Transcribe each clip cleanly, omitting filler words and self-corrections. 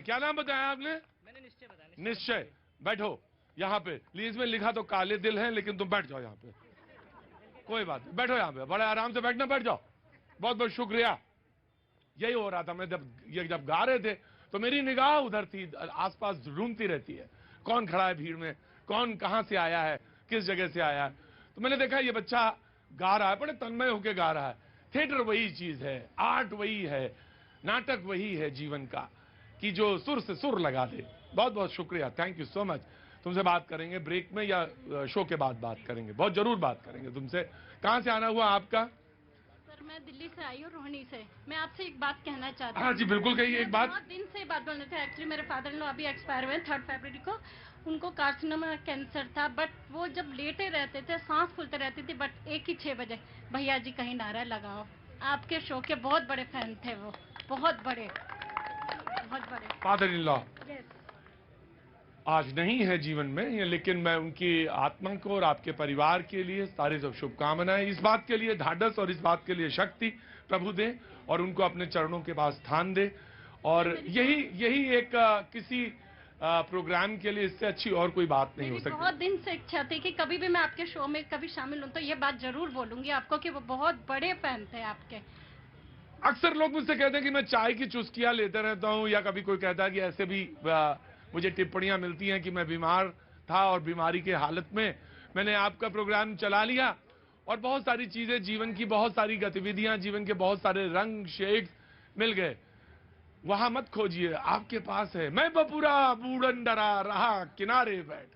क्या नाम बताया आपने? मैंने निश्चय बताया। निश्चय। बैठो यहाँ पे। लीज में लिखा तो काले दिल है, लेकिन तुम बैठ जाओ यहाँ पे, कोई बात नहीं, बैठो यहाँ पे, बड़े आराम से बैठना, बैठ जाओ। बहुत बहुत शुक्रिया। यही हो रहा था, मैं जब गा रहे थे तो मेरी निगाह उधर थी, आसपास ढूंढती रहती है कौन खड़ा है भीड़ में, कौन कहां से आया है, किस जगह से आया है। तो मैंने देखा ये बच्चा गा रहा है, बड़े तन्मय होकर गा रहा है। थिएटर वही चीज है, आर्ट वही है, नाटक वही है जीवन का, कि जो सुर से सुर लगा दे। बहुत बहुत शुक्रिया, थैंक यू सो मच। तुमसे बात करेंगे ब्रेक में या शो के बाद बात करेंगे, बहुत जरूर बात करेंगे तुमसे। कहां से आना हुआ आपका? सर मैं दिल्ली से आई हूँ, रोहिणी से। मैं आपसे एक बात कहना चाहती हूँ। हाँ जी बिल्कुल कहिए एक बात। बहुत दिन से बात बोलने थे। एक्चुअली मेरे फादर इन लॉ अभी एक्सपायर हुए 3 फरवरी को। उनको कार्सिनोमा कैंसर था, बट वो जब लेटे रहते थे सांस फूलते रहती थी, बट एक ही 6 बजे भैया जी कहीं नारा लगाओ। आपके शो के बहुत बड़े फैन थे वो, बहुत बड़े, बहुत बड़े। फादर इन लॉ आज नहीं है जीवन में, लेकिन मैं उनकी आत्मा को और आपके परिवार के लिए सारी सब शुभकामनाएं, इस बात के लिए ढाढ़स और इस बात के लिए शक्ति प्रभु दे और उनको अपने चरणों के पास स्थान दे। और यही एक किसी प्रोग्राम के लिए इससे अच्छी और कोई बात नहीं हो सकती। बहुत दिन से इच्छा थी कि कभी भी मैं आपके शो में कभी शामिल हूं तो ये बात जरूर बोलूंगी आपको कि वो बहुत बड़े फैन थे आपके। अक्सर लोग मुझसे कहते हैं कि मैं चाय की चुस्कियां लेते रहता हूं, या कभी कोई कहता है कि ऐसे भी मुझे टिप्पणियां मिलती हैं कि मैं बीमार था और बीमारी के हालत में मैंने आपका प्रोग्राम चला लिया, और बहुत सारी चीजें, जीवन की बहुत सारी गतिविधियां, जीवन के बहुत सारे रंग शेड्स मिल गए। वहां मत खोजिए, आपके पास है। मैं बपुरा बूढ़न डरा रहा किनारे बैठ,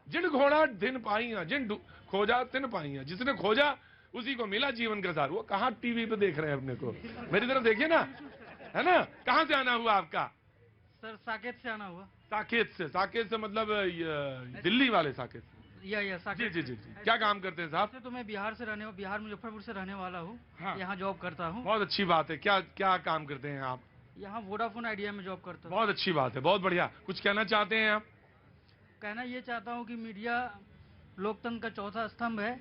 जिन घोड़ा दिन पाइया, जिन खोजा तिन पाइया। जिसने खोजा उसी को मिला जीवन का सार। वो कहाँ टीवी पे देख रहे हैं अपने को, मेरी तरफ देखिए ना, है ना। कहां से आना हुआ आपका? सर साकेत से आना हुआ। साकेत से? साकेत से मतलब दिल्ली वाले साकेत से? या साकेत। जी जी जी जी। क्या काम करते हैं साहब? तो मैं बिहार मुजफ्फरपुर से रहने वाला हूँ। हाँ। यहाँ जॉब करता हूँ। बहुत अच्छी बात है। क्या क्या काम करते हैं आप? यहाँ वोडाफोन आइडिया में जॉब करता हूँ। बहुत अच्छी बात है, बहुत बढ़िया। कुछ कहना चाहते हैं आप? कहना ये चाहता हूँ कि मीडिया लोकतंत्र का चौथा स्तंभ है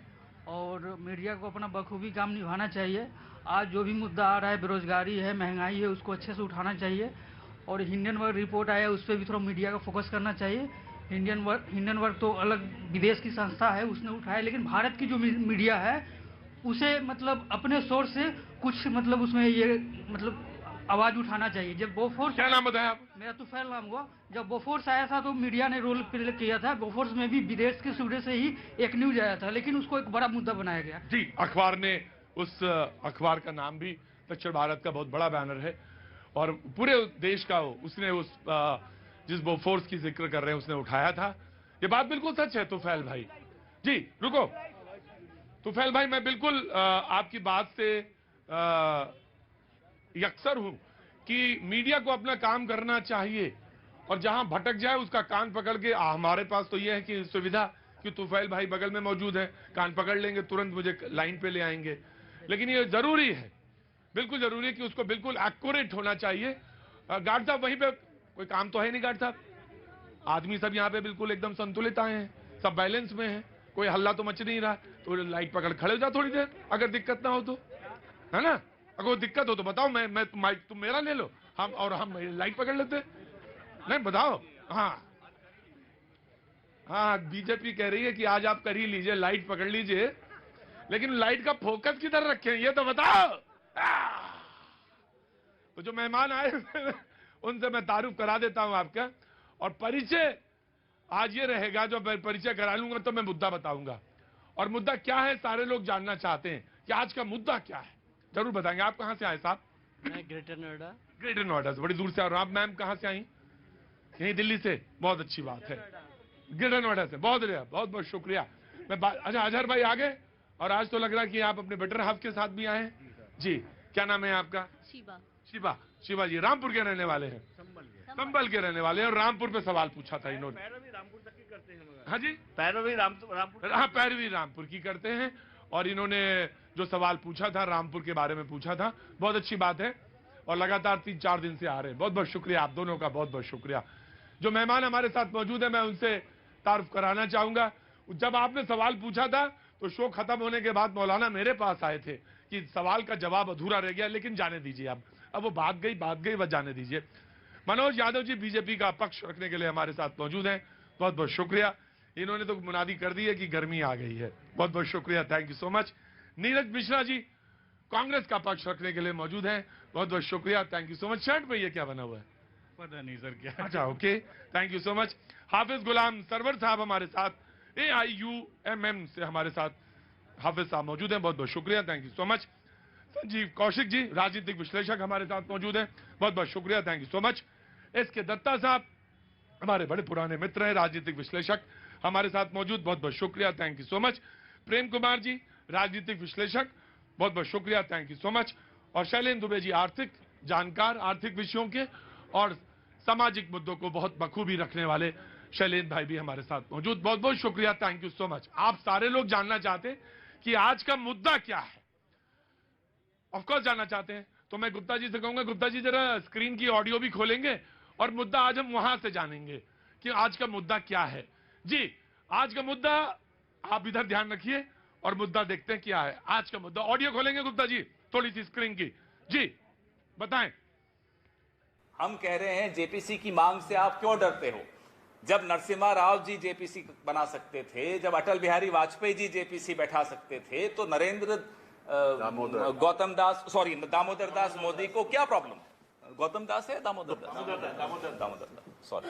और मीडिया को अपना बखूबी काम निभाना चाहिए। आज जो भी मुद्दा आ रहा है, बेरोजगारी है, महंगाई है, उसको अच्छे से उठाना चाहिए। और इंडियन वर्क रिपोर्ट आया, उस पर भी थोड़ा मीडिया का फोकस करना चाहिए। इंडियन वर्क तो अलग विदेश की संस्था है, उसने उठाया, लेकिन भारत की जो मीडिया है उसे मतलब अपने सोर्स से कुछ मतलब उसमें ये मतलब आवाज उठाना चाहिए। जब बोफोर्स, क्या नाम बताया आप? मेरा तुफैल नाम हुआ। जब बोफोर्स आया था तो मीडिया ने रोल प्ले किया था। बोफोर्स में भी विदेश के सूर्य से ही एक न्यूज आया था, लेकिन उसको एक बड़ा मुद्दा बनाया गया। जी, अखबार ने, उस अखबार का नाम भी दक्षिण भारत का बहुत बड़ा बैनर है और पूरे देश का उसने उस जिस बोफोर्स की जिक्र कर रहे हैं उसने उठाया था। ये बात बिल्कुल सच है तुफैल भाई। जी रुको तुफैल भाई, मैं बिल्कुल आपकी बात से यकसर हूं कि मीडिया को अपना काम करना चाहिए और जहां भटक जाए उसका कान पकड़ के, हमारे पास तो यह है कि सुविधा कि तुफैल भाई बगल में मौजूद है, कान पकड़ लेंगे, तुरंत मुझे लाइन पे ले आएंगे। लेकिन ये जरूरी है, बिल्कुल जरूरी है कि उसको बिल्कुल एक्यूरेट होना चाहिए। गार्ड साहब वहीं पे कोई काम तो है नहीं, गार्ड साहब आदमी सब यहाँ पे बिल्कुल एकदम संतुलित आए हैं, सब बैलेंस में है, कोई हल्ला तो मच नहीं रहा। तो लाइट पकड़ खड़े हो जाओ थोड़ी देर, अगर दिक्कत ना हो तो, है ना। अगर कोई दिक्कत हो तो बताओ, मैं माइक तुम मेरा ले लो, हम लाइट पकड़ लेते। नहीं बताओ। हाँ हाँ, बीजेपी कह रही है कि आज आप कर ही लीजिए, लाइट पकड़ लीजिए, लेकिन लाइट का फोकस किधर रखें ये तो बताओ। तो जो मेहमान आए उनसे मैं तारुफ करा देता हूं आपका, और परिचय आज ये रहेगा, जो परिचय करा लूंगा तो मैं मुद्दा बताऊंगा। और मुद्दा क्या है सारे लोग जानना चाहते हैं कि आज का मुद्दा क्या है, जरूर बताएंगे। आप कहां से आए साहब? मैं ग्रेटर नोएडा। ग्रेटर नोएडा से, बड़ी दूर से आ रहा हूं। आप मैम कहां से आई? यहीं दिल्ली से, बहुत अच्छी बात है। ग्रेटर नोएडा से, बहुत बढ़िया, बहुत बहुत शुक्रिया। अच्छा अजहर भाई आ गए, और आज तो लग रहा है कि आप अपने बेटर हाफ के साथ भी आए हैं। जी क्या नाम है आपका? शिवा। शिवा। शिवा जी रामपुर के रहने वाले हैं? संभल के रहने वाले हैं, और रामपुर पे सवाल पूछा था इन्होंने। पैरवी रामपुर तक की करते हैं। हाँ जी, पैरवी रामपुर। हाँ पैरवी रामपुर की करते हैं, और इन्होंने जो सवाल पूछा था रामपुर के बारे में पूछा था, बहुत अच्छी बात है, और लगातार 3-4 दिन से आ रहे हैं। बहुत बहुत शुक्रिया आप दोनों का, बहुत बहुत शुक्रिया। जो मेहमान हमारे साथ मौजूद है मैं उनसे तारुफ कराना चाहूंगा। जब आपने सवाल पूछा था तो शो खत्म होने के बाद मौलाना मेरे पास आए थे कि सवाल का जवाब अधूरा रह गया, लेकिन जाने दीजिए, अब वो बात गई, वह जाने दीजिए। मनोज यादव जी बीजेपी का पक्ष रखने के लिए हमारे साथ मौजूद हैं, बहुत बहुत शुक्रिया। इन्होंने तो मुनादी कर दी है कि गर्मी आ गई है, बहुत बहुत शुक्रिया, thank you so much. Neeraj Mishra ji Congress का पक्ष रखने के लिए मौजूद हैं, बहुत बहुत शुक्रिया, thank you so much. Shirt पे ये क्या बना हुआ है? पता नहीं सर क्या। अच्छा okay, thank you so much. Hafiz Ghulam Sarwar sahab हमारे साथ AIUMM से हमारे साथ हाफिज साहब मौजूद हैं, बहुत बहुत शुक्रिया, thank you so much. Sanjeev Kaushik ji राजनीतिक विश्लेषक हमारे साथ मौजूद हैं, बहुत बहुत शुक्रिया, thank you so much. SK Datta साहब हमारे बड़े पुराने मित्र हैं, राजनीतिक विश्लेषक हमारे साथ मौजूद, बहुत बहुत शुक्रिया, thank you so much. Prem Kumar ji राजनीतिक विश्लेषक, बहुत बहुत शुक्रिया, थैंक यू सो मच। और शैलेंद्र दुबे जी आर्थिक जानकार, आर्थिक विषयों के और सामाजिक मुद्दों को बहुत बखूबी रखने वाले शैलेंद्र भाई भी हमारे साथ मौजूद, बहुत बहुत शुक्रिया, थैंक यू सो मच। आप सारे लोग जानना चाहते हैं कि आज का मुद्दा क्या है, ऑफकोर्स जानना चाहते हैं, तो मैं गुप्ता जी से कहूंगा, गुप्ता जी जरा स्क्रीन की ऑडियो भी खोलेंगे और मुद्दा आज हम वहां से जानेंगे कि आज का मुद्दा क्या है। जी आज का मुद्दा आप इधर ध्यान रखिए और मुद्दा देखते हैं क्या है आज का मुद्दा। ऑडियो खोलेंगे गुप्ता जी थोड़ी सी स्क्रीन की, जी बताएं। हम कह रहे हैं जेपीसी की मांग से आप क्यों डरते हो? जब नरसिम्हा राव जी जेपीसी बना सकते थे, जब अटल बिहारी वाजपेयी जी जेपीसी बैठा सकते थे, तो दामोदर दास मोदी को क्या प्रॉब्लम? गौतम दास है दामोदर दास सॉरी,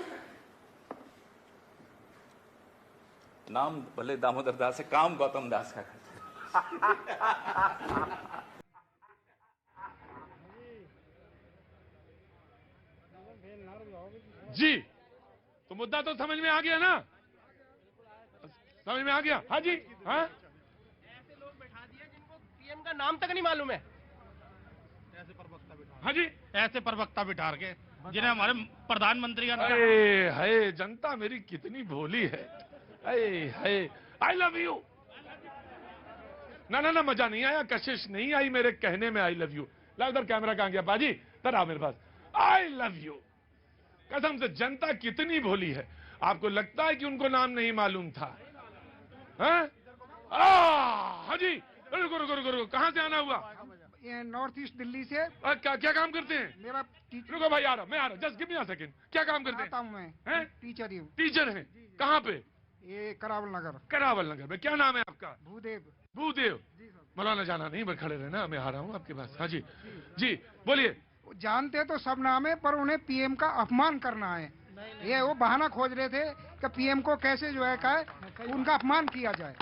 नाम भले दामोदर दास है, काम गौतम दास का करते। जी तो मुद्दा तो समझ में आ गया ना, समझ में आ गया? हाँ जी, हाँ ऐसे लोग बैठा दिए जिनको पीएम का नाम तक नहीं मालूम है, ऐसे प्रवक्ता बिठा, हाँ जी ऐसे प्रवक्ता बिठा के जिन्हें हमारे प्रधानमंत्री का नाम। है जनता मेरी कितनी भोली है, आई लव यू। ना ना ना मजा नहीं आया, कशिश नहीं आई मेरे कहने में आई लव यू। ला उधर कैमरा कहां गया बाजी, इधर आओ मेरे पास, आई लव यू। कसम से जनता कितनी भोली है, आपको लगता है कि उनको नाम नहीं मालूम था? हाँ जी, रुको रुको रुको रुको, कहां से आना हुआ? ये नॉर्थ ईस्ट दिल्ली से। क्या क्या काम करते हैं? मेरा रुको भाई आ रहा, मैं आ रहा, just give me a second. क्या काम करते आता हैं? हूँ मैं, हैं? टीचर ही हूँ। टीचर हैं, कहाँ पे? ये करावल नगर। करावल नगर में। क्या नाम है आपका? भूदेव। भूदेव, मौलाना जाना नहीं, मैं खड़े रहना, मैं आ रहा हूँ आपके पास। हाँ जी जी बोलिए। जानते तो सब नाम है, पर उन्हें पीएम का अपमान करना है। ये वो बहाना खोज रहे थे कि पीएम को कैसे जो है उनका अपमान किया जाए,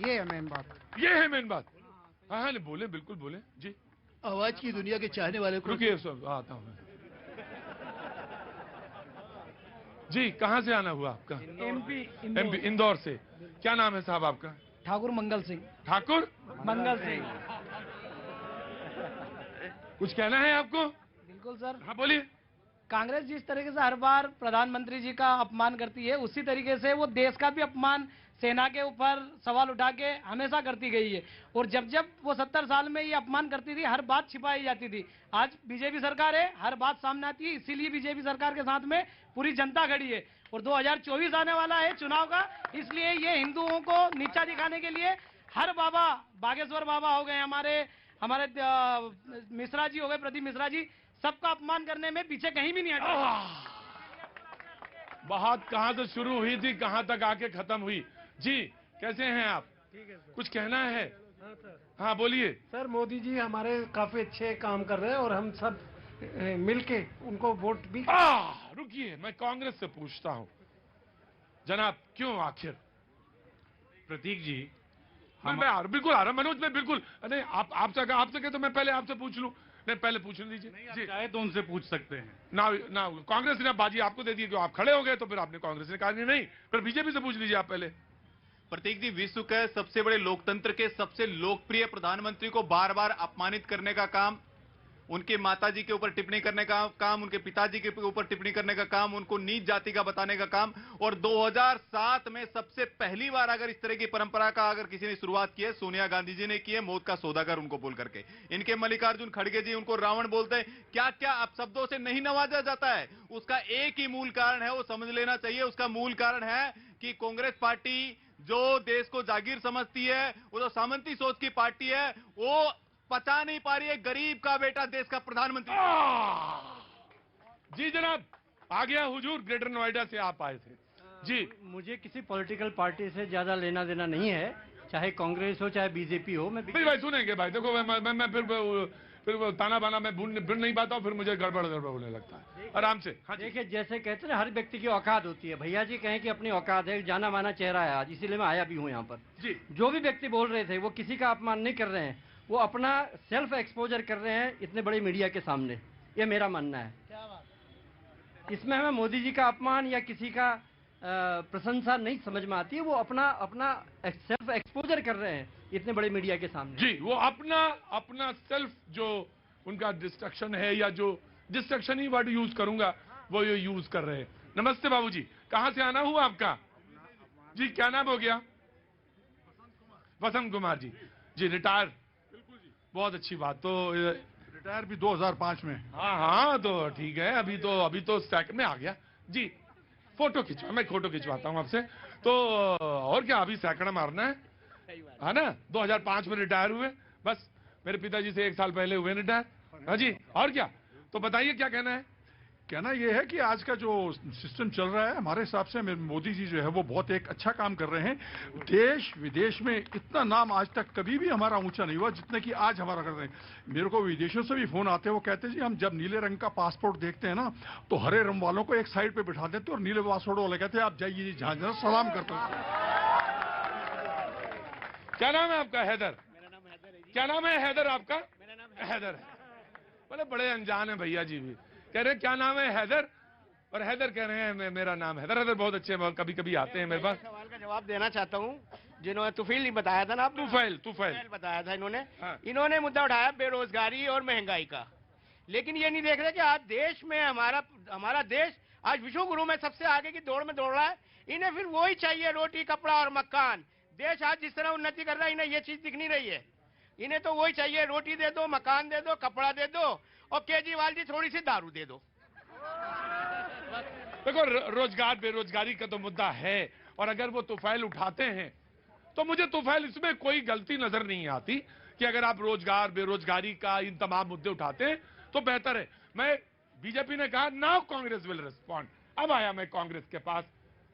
ये है मेन बात। ये है मेन बात। हाँ हाँ बोले, बिल्कुल बोले जी। आवाज की दुनिया के चाहने वाले को रुकिए सब आता हूँ जी। कहाँ से आना हुआ आपका? MP इंदौर से। क्या नाम है साहब आपका? ठाकुर मंगल सिंह। ठाकुर मंगल सिंह। कुछ कहना है आपको? बिल्कुल सर। हाँ बोलिए। कांग्रेस जिस तरीके से हर बार प्रधानमंत्री जी का अपमान करती है, उसी तरीके से वो देश का भी अपमान सेना के ऊपर सवाल उठा के हमेशा करती गई है। और जब जब वो 70 साल में ये अपमान करती थी, हर बात छिपाई जाती थी। आज बीजेपी सरकार है, हर बात सामने आती है, इसीलिए बीजेपी सरकार के साथ में पूरी जनता खड़ी है। और 2024 आने वाला है चुनाव का, इसलिए ये हिंदुओं को नीचा दिखाने के लिए हर बाबा, बागेश्वर बाबा हो गए, हमारे मिश्रा जी हो गए, प्रदीप मिश्रा जी, सबका अपमान करने में पीछे कहीं भी नहीं हटे। बात कहां से शुरू हुई थी, कहां तक आके खत्म हुई? जी कैसे हैं आप? ठीक है सर। कुछ कहना है? हाँ सर। हाँ बोलिए। सर मोदी जी हमारे काफी अच्छे काम कर रहे हैं और हम सब मिलके उनको वोट भी। रुकिए, मैं कांग्रेस से पूछता हूं जनाब, क्यों आखिर? प्रतीक जी मैं बिल्कुल आ रहा मनोज, मैं बिल्कुल नहीं, आपसे कहे तो मैं पहले आपसे पूछ लूं। नहीं पहले पूछने दीजिए जी। चाहे तो उनसे पूछ सकते हैं ना ना, कांग्रेस ने बाजी आपको दे दी, कि आप खड़े हो गए तो फिर आपने कांग्रेस ने कहा नहीं, फिर बीजेपी से पूछ लीजिए आप पहले। प्रतीक जी, विश्व के सबसे बड़े लोकतंत्र के सबसे लोकप्रिय प्रधानमंत्री को बार बार अपमानित करने का काम, उनके माताजी के ऊपर टिप्पणी करने का काम, उनके पिताजी के ऊपर टिप्पणी करने का काम, उनको नीच जाति का बताने का काम, और 2007 में सबसे पहली बार अगर इस तरह की परंपरा का अगर किसी ने शुरुआत की है, सोनिया गांधी जी ने की है, मौत का सौदागर उनको बोल करके। इनके मल्लिकार्जुन खड़गे जी उनको रावण बोलते हैं। क्या क्या अब शब्दों से नहीं नवाजा जाता है? उसका एक ही मूल कारण है, वो समझ लेना चाहिए। उसका मूल कारण है कि कांग्रेस पार्टी जो देश को जागीर समझती है, वो जो सामंती सोच की पार्टी है, वो पचा नहीं पा रही है गरीब का बेटा देश का प्रधानमंत्री। जी जनाब। आ गया हुजूर, ग्रेटर नोएडा से आप आए थे जी। मुझे किसी पॉलिटिकल पार्टी से ज्यादा लेना देना नहीं है, चाहे कांग्रेस हो चाहे बीजेपी हो। भाई सुनेंगे भाई, देखो मैं फिर वो ताना बाना में भूल नहीं पाता हूँ, फिर मुझे गड़बड़ होने लगता है। आराम से। हाँ देखिए, जैसे कहते हैं ना, हर व्यक्ति की औकात होती है। भैया जी कहें कि अपनी औकात है, जाना माना चेहरा है आज, इसीलिए मैं आया भी हूँ यहाँ पर जी। जो भी व्यक्ति बोल रहे थे वो किसी का अपमान नहीं कर रहे हैं, वो अपना सेल्फ एक्सपोजर कर रहे हैं इतने बड़े मीडिया के सामने। ये मेरा मानना है। इसमें हमें मोदी जी का अपमान या किसी का प्रशंसा नहीं समझ में आती है। वो अपना सेल्फ एक्सपोजर कर रहे हैं इतने बड़े मीडिया के सामने। जी, वो अपना सेल्फ जो उनका डिस्ट्रक्शन है, या जो डिस्ट्रक्शन ही वर्ड यूज करूंगा, वो ये यूज कर रहे हैं। नमस्ते बाबूजी, कहां से आना हुआ आपका? जी, क्या नाम हो गया? वसंत कुमार जी। जी, रिटायर? बहुत अच्छी बात। तो रिटायर भी 2005 में। हाँ, तो ठीक है। अभी तो स्टैक में आ गया जी। फोटो खिंचवा, मैं फोटो खिंचवाता हूँ आपसे। तो और क्या, अभी सैकड़ा मारना है ना। 2005 में रिटायर हुए, बस मेरे पिताजी से 1 साल पहले हुए रिटायर। हाँ जी, और क्या? तो बताइए क्या कहना है? कहना यह है कि आज का जो सिस्टम चल रहा है, हमारे हिसाब से मोदी जी जो है वो बहुत एक अच्छा काम कर रहे हैं। देश विदेश में इतना नाम आज तक कभी भी हमारा ऊंचा नहीं हुआ जितने कि आज हमारा कर रहे हैं। मेरे को विदेशों से भी फोन आते हैं, वो कहते हैं जी हम जब नीले रंग का पासपोर्ट देखते हैं ना, तो हरे रंग वालों को एक साइड पे बिठा देते और नीले पासपोर्ट वाले कहते हैं आप जाइए जहां जरा सलाम करते हैं। क्या नाम है आपका? हैदर? मेरा नाम हैदर है जी। क्या नाम है हैदर आपका? मेरा नाम हैदर है। बोले बड़े अनजान है भैया जी भी। कह रहे क्या नाम है? हैदर। और हैदर कह रहे हैं मेरा नाम हैदर। हैदर बहुत अच्छे हैं, कभी कभी आते हैं मेरे पास। सवाल का जवाब देना चाहता हूँ। जिन्होंने तुफैल नहीं बताया था ना, आप तुफैल बताया था इन्होंने। हाँ। इन्होंने मुद्दा उठाया बेरोजगारी और महंगाई का, लेकिन ये नहीं देख रहे कि आज देश में हमारा देश आज विश्व गुरु में सबसे आगे की दौड़ में दौड़ रहा है। इन्हें फिर वही चाहिए, रोटी कपड़ा और मकान। देश आज जिस तरह उन्नति कर रहा है, इन्हें ये चीज दिख नहीं रही है। इन्हें तो वही चाहिए, रोटी दे दो, मकान दे दो, कपड़ा दे दो, और केजरीवाल जी थोड़ी सी दारू दे दो। देखो, रोजगार बेरोजगारी का तो मुद्दा है, और अगर वो तुफैल उठाते हैं तो मुझे तुफैल इसमें कोई गलती नजर नहीं आती कि अगर आप रोजगार बेरोजगारी का इन तमाम मुद्दे उठाते हैं तो बेहतर है। मैं बीजेपी ने कहा नाउ कांग्रेस विल रिस्पॉन्ड, अब आया मैं कांग्रेस के पास,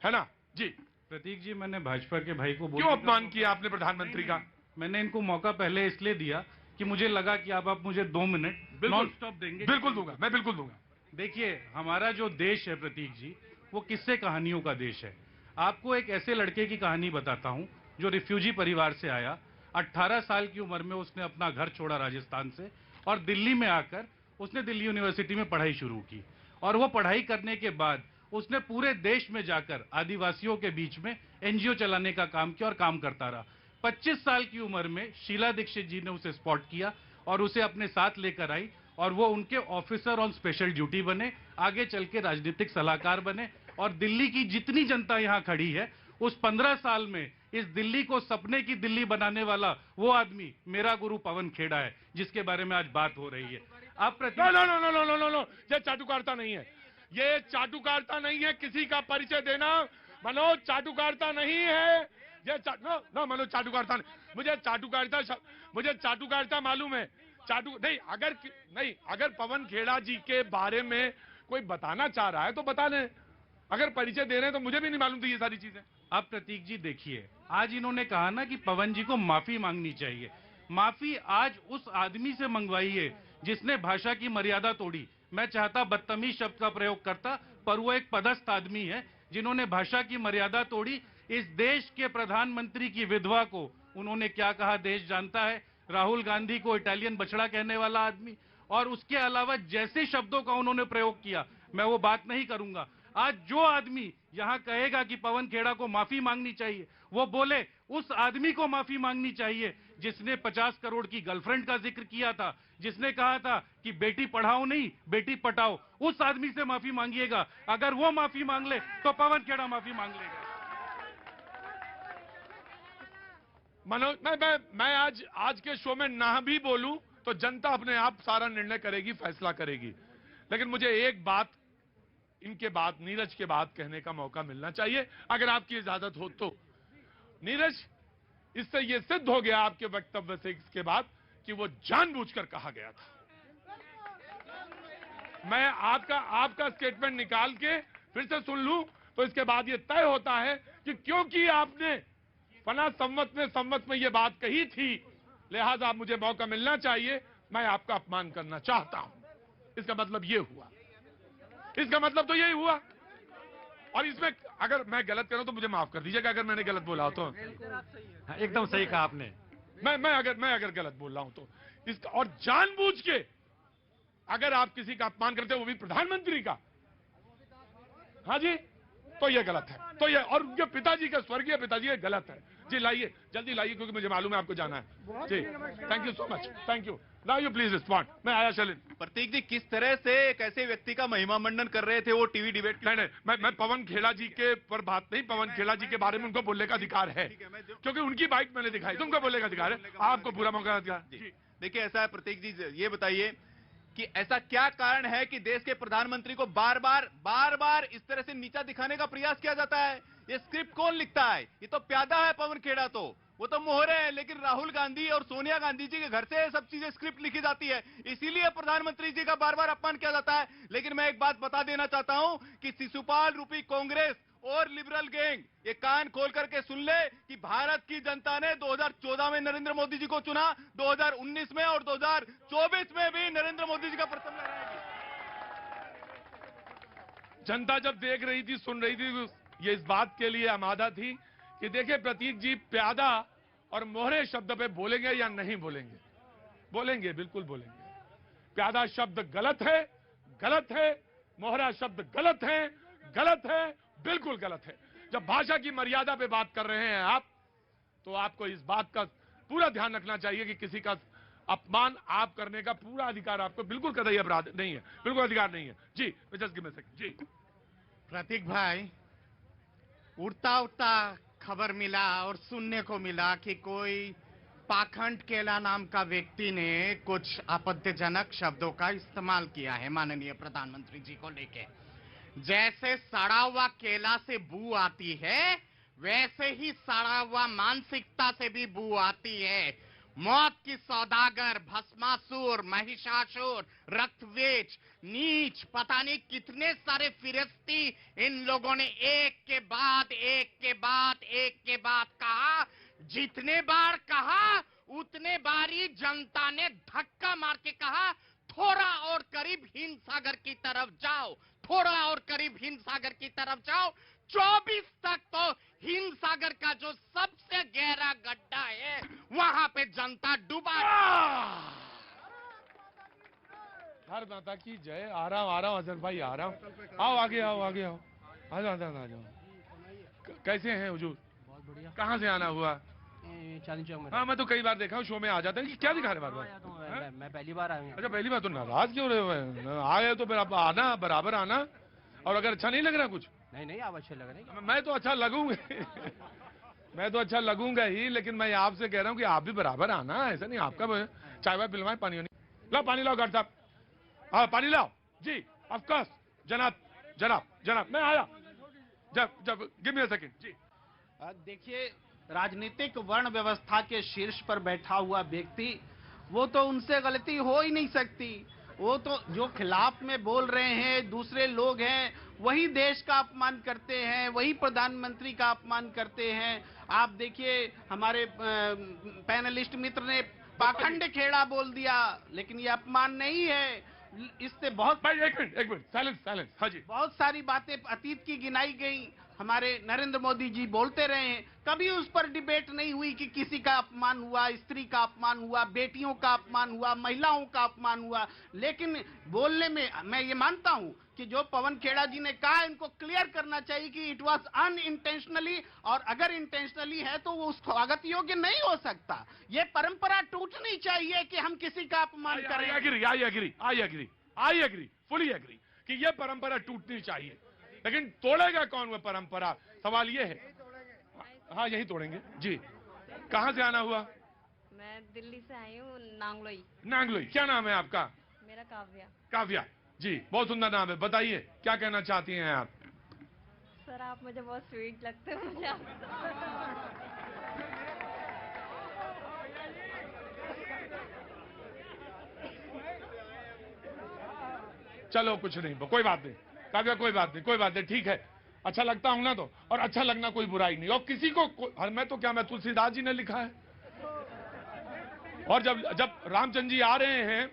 है ना जी। प्रतीक जी, मैंने भाजपा के भाई को क्यों अपमान किया आपने प्रधानमंत्री का? मैंने इनको मौका पहले इसलिए दिया कि मुझे लगा कि आप मुझे 2 मिनट नॉन स्टॉप देंगे। बिल्कुल दूंगा, मैं बिल्कुल दूंगा। देखिए, हमारा जो देश है प्रतीक जी, वो किस्से कहानियों का देश है। आपको एक ऐसे लड़के की कहानी बताता हूं जो रिफ्यूजी परिवार से आया। 18 साल की उम्र में उसने अपना घर छोड़ा राजस्थान से, और दिल्ली में आकर उसने दिल्ली यूनिवर्सिटी में पढ़ाई शुरू की। और वो पढ़ाई करने के बाद उसने पूरे देश में जाकर आदिवासियों के बीच में एनजीओ चलाने का काम किया और काम करता रहा। 25 साल की उम्र में शीला दीक्षित जी ने उसे स्पॉट किया और उसे अपने साथ लेकर आई, और वो उनके ऑफिसर ऑन स्पेशल ड्यूटी बने, आगे चल के राजनीतिक सलाहकार बने। और दिल्ली की जितनी जनता यहाँ खड़ी है, उस 15 साल में इस दिल्ली को सपने की दिल्ली बनाने वाला वो आदमी मेरा गुरु पवन खेड़ा है, जिसके बारे में आज बात हो रही है। आप नो, ये चाटुकारिता नहीं है, ये चाटुकारिता नहीं है। किसी का परिचय देना मनोज चाटुकारिता नहीं है। ये मनोज चाटुकारिता नहीं, मुझे चाटुकारिता मालूम है। अगर पवन खेड़ा जी के बारे में कोई बताना चाह रहा है तो बता लें, अगर परिचय दे रहे हैं तो मुझे भी नहीं मालूम थी ये सारी चीजें। अब प्रतीक जी देखिए, आज इन्होंने कहा ना कि पवन जी को माफी मांगनी चाहिए। माफी आज उस आदमी से मंगवाई है जिसने भाषा की मर्यादा तोड़ी। मैं चाहता बदतमीज शब्द का प्रयोग करता, पर वो एक पदस्थ आदमी है जिन्होंने भाषा की मर्यादा तोड़ी। इस देश के प्रधानमंत्री की विधवा को उन्होंने क्या कहा देश जानता है। राहुल गांधी को इटालियन बछड़ा कहने वाला आदमी, और उसके अलावा जैसे शब्दों का उन्होंने प्रयोग किया, मैं वो बात नहीं करूंगा। आज जो आदमी यहां कहेगा कि पवन खेड़ा को माफी मांगनी चाहिए, वो बोले उस आदमी को माफी मांगनी चाहिए जिसने 50 करोड़ की गर्लफ्रेंड का जिक्र किया था, जिसने कहा था कि बेटी पढ़ाओ नहीं बेटी पटाओ। उस आदमी से माफी मांगिएगा। अगर वो माफी मांग ले तो पवन खेड़ा माफी मांग लेगा। मनोज, मैं आज के शो में ना भी बोलूं तो जनता अपने आप सारा निर्णय करेगी, फैसला करेगी। लेकिन मुझे एक बात इनके बाद, नीरज के बाद कहने का मौका मिलना चाहिए, अगर आपकी इजाजत हो तो। नीरज, इससे यह सिद्ध हो गया आपके वक्तव्य से इसके बाद कि वो जानबूझकर कहा गया था। मैं आपका स्टेटमेंट निकाल के फिर से सुन लूं तो इसके बाद ये तय होता है कि क्योंकि आपने फला संवत में ये बात कही थी, लिहाजा मुझे मौका मिलना चाहिए, मैं आपका अपमान करना चाहता हूं। इसका मतलब ये हुआ, इसका मतलब तो यही हुआ। और इसमें अगर मैं गलत करूं तो मुझे माफ कर दीजिएगा अगर मैंने गलत बोला हो तो। एकदम सही कहा आपने। मैं अगर गलत बोल रहा हूं तो इसका, और जानबूझ के अगर आप किसी का अपमान करते हो वो भी प्रधानमंत्री का, हाँ जी, तो ये गलत है। तो ये, और उनके पिताजी का, स्वर्गीय पिताजी, ये गलत है जी। लाइए, जल्दी लाइए, क्योंकि मुझे मालूम है आपको जाना है जी। Thank you so much, thank you. Now you please respond. मैं आया शलिन। प्रतीक जी, किस तरह से एक ऐसे व्यक्ति का महिमा मंडन कर रहे थे वो टीवी डिबेट? नहीं, मैं पवन खेड़ा जी के पर बात नहीं, पवन खेड़ा जी के बारे में उनको बोलने का अधिकार है, क्योंकि उनकी बाइट मैंने दिखाई, तुमको बोलने का अधिकार है, आपको पूरा मौका अधिकार। देखिए, ऐसा है प्रतीक जी, ये बताइए कि ऐसा क्या कारण है कि देश के प्रधानमंत्री को बार बार इस तरह से नीचा दिखाने का प्रयास किया जाता है? ये स्क्रिप्ट कौन लिखता है? ये तो प्यादा है पवन खेड़ा, तो वो तो मोहरे हैं, लेकिन राहुल गांधी और सोनिया गांधी जी के घर से सब चीजें स्क्रिप्ट लिखी जाती है, इसीलिए प्रधानमंत्री जी का बार बार अपमान किया जाता है। लेकिन मैं एक बात बता देना चाहता हूं कि शिशुपाल रूपी कांग्रेस और लिबरल गैंग ये कान खोल करके सुन ले कि भारत की जनता ने 2014 में नरेंद्र मोदी जी को चुना, 2019 में और 2024 में भी नरेंद्र मोदी जी का परचम लहराएगी। जनता जब देख रही थी, सुन रही थी, ये इस बात के लिए आमादा थी कि देखिए प्रतीक जी प्यादा और मोहरे शब्द पे बोलेंगे या नहीं बोलेंगे। बोलेंगे, बिल्कुल बोलेंगे। प्यादा शब्द गलत है, मोहरा शब्द गलत है, बिल्कुल गलत है। जब भाषा की मर्यादा पे बात कर रहे हैं आप, तो आपको इस बात का पूरा ध्यान रखना चाहिए कि किसी का अपमान आप करने का पूरा अधिकार आपको बिल्कुल कतई अपराध नहीं है, बिल्कुल अधिकार नहीं है जी। Just give me a second जी। प्रतीक भाई, उड़ता उड़ता खबर मिला और सुनने को मिला कि कोई पाखंड केला नाम का व्यक्ति ने कुछ आपत्तिजनक शब्दों का इस्तेमाल किया है माननीय प्रधानमंत्री जी को लेके। जैसे सड़ा हुआ केला से बू आती है, वैसे ही सड़ा हुआ मानसिकता से भी बू आती है। मौत की सौदागर, भस्मासुर, महिषासुर, रक्तवेच, नीच, पता नहीं कितने सारे फिरिस्ती इन लोगों ने एक के बाद कहा। जितने बार कहा उतने बार ही जनता ने धक्का मार के कहा, थोड़ा और करीब हिंद सागर की तरफ जाओ, थोड़ा और करीब हिंद सागर की तरफ जाओ। 24 तक तो हिंद सागर का जो सबसे गहरा गड्ढा है वहां पे जनता डूबा। हर माता की जय। आ रहा हूं अजहर भाई, आ रहा हूं। आओ आगे आओ। आ जाओ। कैसे हैं हुजूर? बहुत बढ़िया। कहाँ से आना हुआ? चांदनी चौक में। हाँ, मैं तो कई बार देखा हूँ, शो में आ जाते हैं। क्या दिखा रहे बार? मैं पहली बार आया हूँ। अच्छा, पहली बार तो नाराज क्यों रहे? आए तो फिर आप आना, बराबर आना। और अगर अच्छा नहीं लग रहा कुछ? नहीं, आप अच्छे लग रहे हैं। मैं तो अच्छा लगूंगा मैं तो अच्छा लगूंगा ही, लेकिन मैं आपसे कह रहा हूँ कि आप भी बराबर आना। ऐसा नहीं आपका चाय वाय पिलवाए, पानी नहीं। लाओ पानी लाओ गार्ड साहब। हाँ, पानी लाओ जी। ऑफकोर्स जनाब मैं आया। जब गिव मी अ सेकंड जी। देखिए, राजनीतिक वर्ण व्यवस्था के शीर्ष पर बैठा हुआ व्यक्ति, वो तो उनसे गलती हो ही नहीं सकती। वो तो जो खिलाफ में बोल रहे हैं दूसरे लोग हैं, वही देश का अपमान करते हैं, वही प्रधानमंत्री का अपमान करते हैं। आप देखिए, हमारे पैनलिस्ट मित्र ने पाखंड खेड़ा बोल दिया, लेकिन ये अपमान नहीं है। इससे बहुत एक मिनट साइलेंस। हाँ जी। बहुत सारी बातें अतीत की गिनाई गई। हमारे नरेंद्र मोदी जी बोलते रहे हैं, कभी उस पर डिबेट नहीं हुई कि किसी का अपमान हुआ, स्त्री का अपमान हुआ, बेटियों का अपमान हुआ, महिलाओं का अपमान हुआ। लेकिन बोलने में मैं ये मानता हूं कि जो पवन खेड़ा जी ने कहा, इनको क्लियर करना चाहिए कि इट वाज अनइंटेंशनली, और अगर इंटेंशनली है तो वो स्वागत योग्य नहीं हो सकता। ये परंपरा टूटनी चाहिए कि हम किसी का अपमान करें। आई एग्री, फुली एग्री कि ये परंपरा टूटनी चाहिए, लेकिन तोड़ेगा कौन वो परंपरा? सवाल ये है। हाँ, यही तोड़ेंगे जी। कहाँ से आना हुआ? मैं दिल्ली से आई हूँ, नांगलोई। क्या नाम है आपका? मेरा काव्या जी, बहुत सुंदर नाम है। बताइए क्या कहना चाहती हैं आप? सर, आप मुझे बहुत स्वीट लगते हो। मुझे चलो कुछ नहीं, कोई बात नहीं काव्या, कोई बात नहीं, कोई बात नहीं, ठीक है, अच्छा लगता हूं ना तो, और अच्छा लगना कोई बुराई नहीं। और किसी को मैं तो क्या, मैं तुलसीदास जी ने लिखा है। और जब रामचंद्र जी आ रहे हैं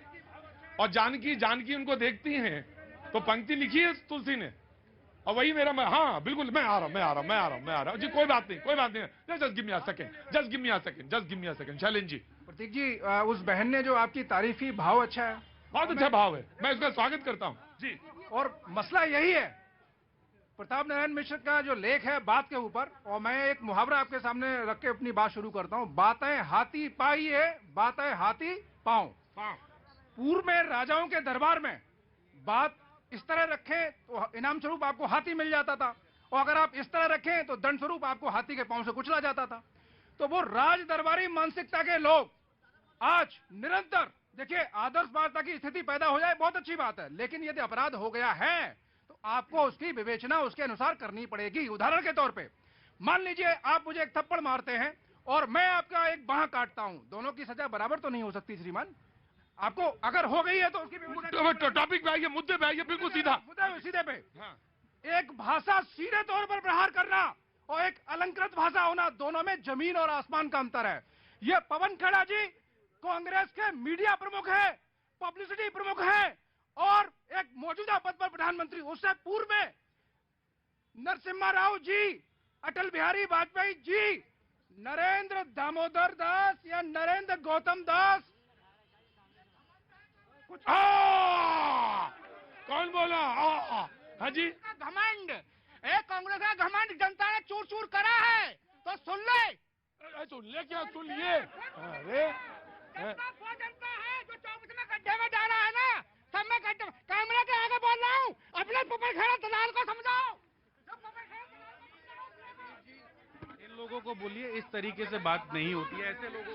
और जानकी उनको देखती हैं तो पंक्ति लिखी है तुलसी ने, और वही मेरा हाँ बिल्कुल, मैं आ रहा हूँ जी, कोई बात नहीं, just give me a second. Shailendra ji. Prateek ji, उस बहन ने जो आपकी तारीफ की, भाव अच्छा है, बहुत अच्छा भाव है, मैं उसका स्वागत करता हूँ जी। और मसला यही है, प्रताप नारायण मिश्र का जो लेख है बात के ऊपर, और मैं एक मुहावरा आपके सामने रख के अपनी बात शुरू करता हूँ। बातें हाथी पाई है, बातें हाथी पांव। पूर्व में राजाओं के दरबार में बात इस तरह रखें तो इनाम स्वरूप आपको हाथी मिल जाता था, और अगर आप इस तरह रखें तो दंड स्वरूप आपको हाथी के पांव से कुचला जाता था। तो वो राज दरबारी मानसिकता के लोग आज निरंतर, देखिए, आदर्श वार्ता की स्थिति पैदा हो जाए बहुत अच्छी बात है, लेकिन यदि अपराध हो गया है तो आपको उसकी विवेचना उसके अनुसार करनी पड़ेगी। उदाहरण के तौर पे मान लीजिए आप मुझे एक थप्पड़ मारते हैं और मैं आपका एक बांह काटता हूं, दोनों की सजा बराबर तो नहीं हो सकती श्रीमान। आपको अगर हो गई है तो उसकी टॉपिक पे आइए, मुद्दे पे आइए, बिल्कुल सीधा सीधे पे। एक भाषा सीधे तौर पर प्रहार करना और एक अलंकृत भाषा होना, दोनों में जमीन और आसमान का अंतर है। ये पवन खेड़ा जी कांग्रेस के मीडिया प्रमुख है, पब्लिसिटी प्रमुख है, और एक मौजूदा पद पर प्रधानमंत्री। उससे पूर्व में नरसिम्हा राव जी, अटल बिहारी वाजपेयी जी, नरेंद्र दामोदर दास या नरेंद्र गौतम दास, कुछ कौन बोला? हाँ जी, घमंड, कांग्रेस का घमंड जनता ने चूर चूर करा है, तो सुन ले क्या सुन लिए? अरे जनता है जो 24 में गड्ढे में डाला है ना, सब में गड्ढे, कैमरा के आगे बोल रहा हूँ, अपने पवन खेड़ा दलाल को समझाओ। इन लोगों को बोलिए, इस तरीके से बात नहीं होती है, ऐसे लोगों।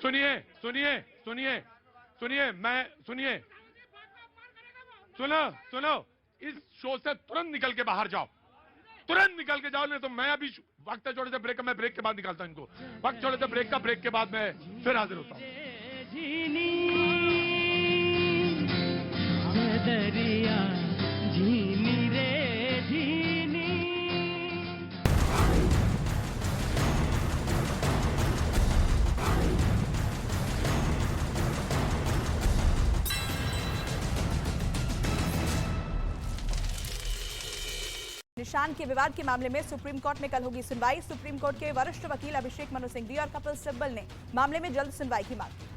सुनो, इस शो से तुरंत निकल के बाहर जाओ, तुरंत निकल के जाओ, नहीं तो मैं अभी वक्त है छोटे से ब्रेक का, मैं ब्रेक के बाद निकालता हूं इनको। वक्त छोटे से ब्रेक का, ब्रेक के बाद मैं फिर हाजिर होता हूं। दरिया झीनी रे झीनी। निशान के विवाद के मामले में सुप्रीम कोर्ट में कल होगी सुनवाई। सुप्रीम कोर्ट के वरिष्ठ वकील अभिषेक मनु सिंघवी और कपिल सिब्बल ने मामले में जल्द सुनवाई की मांग की।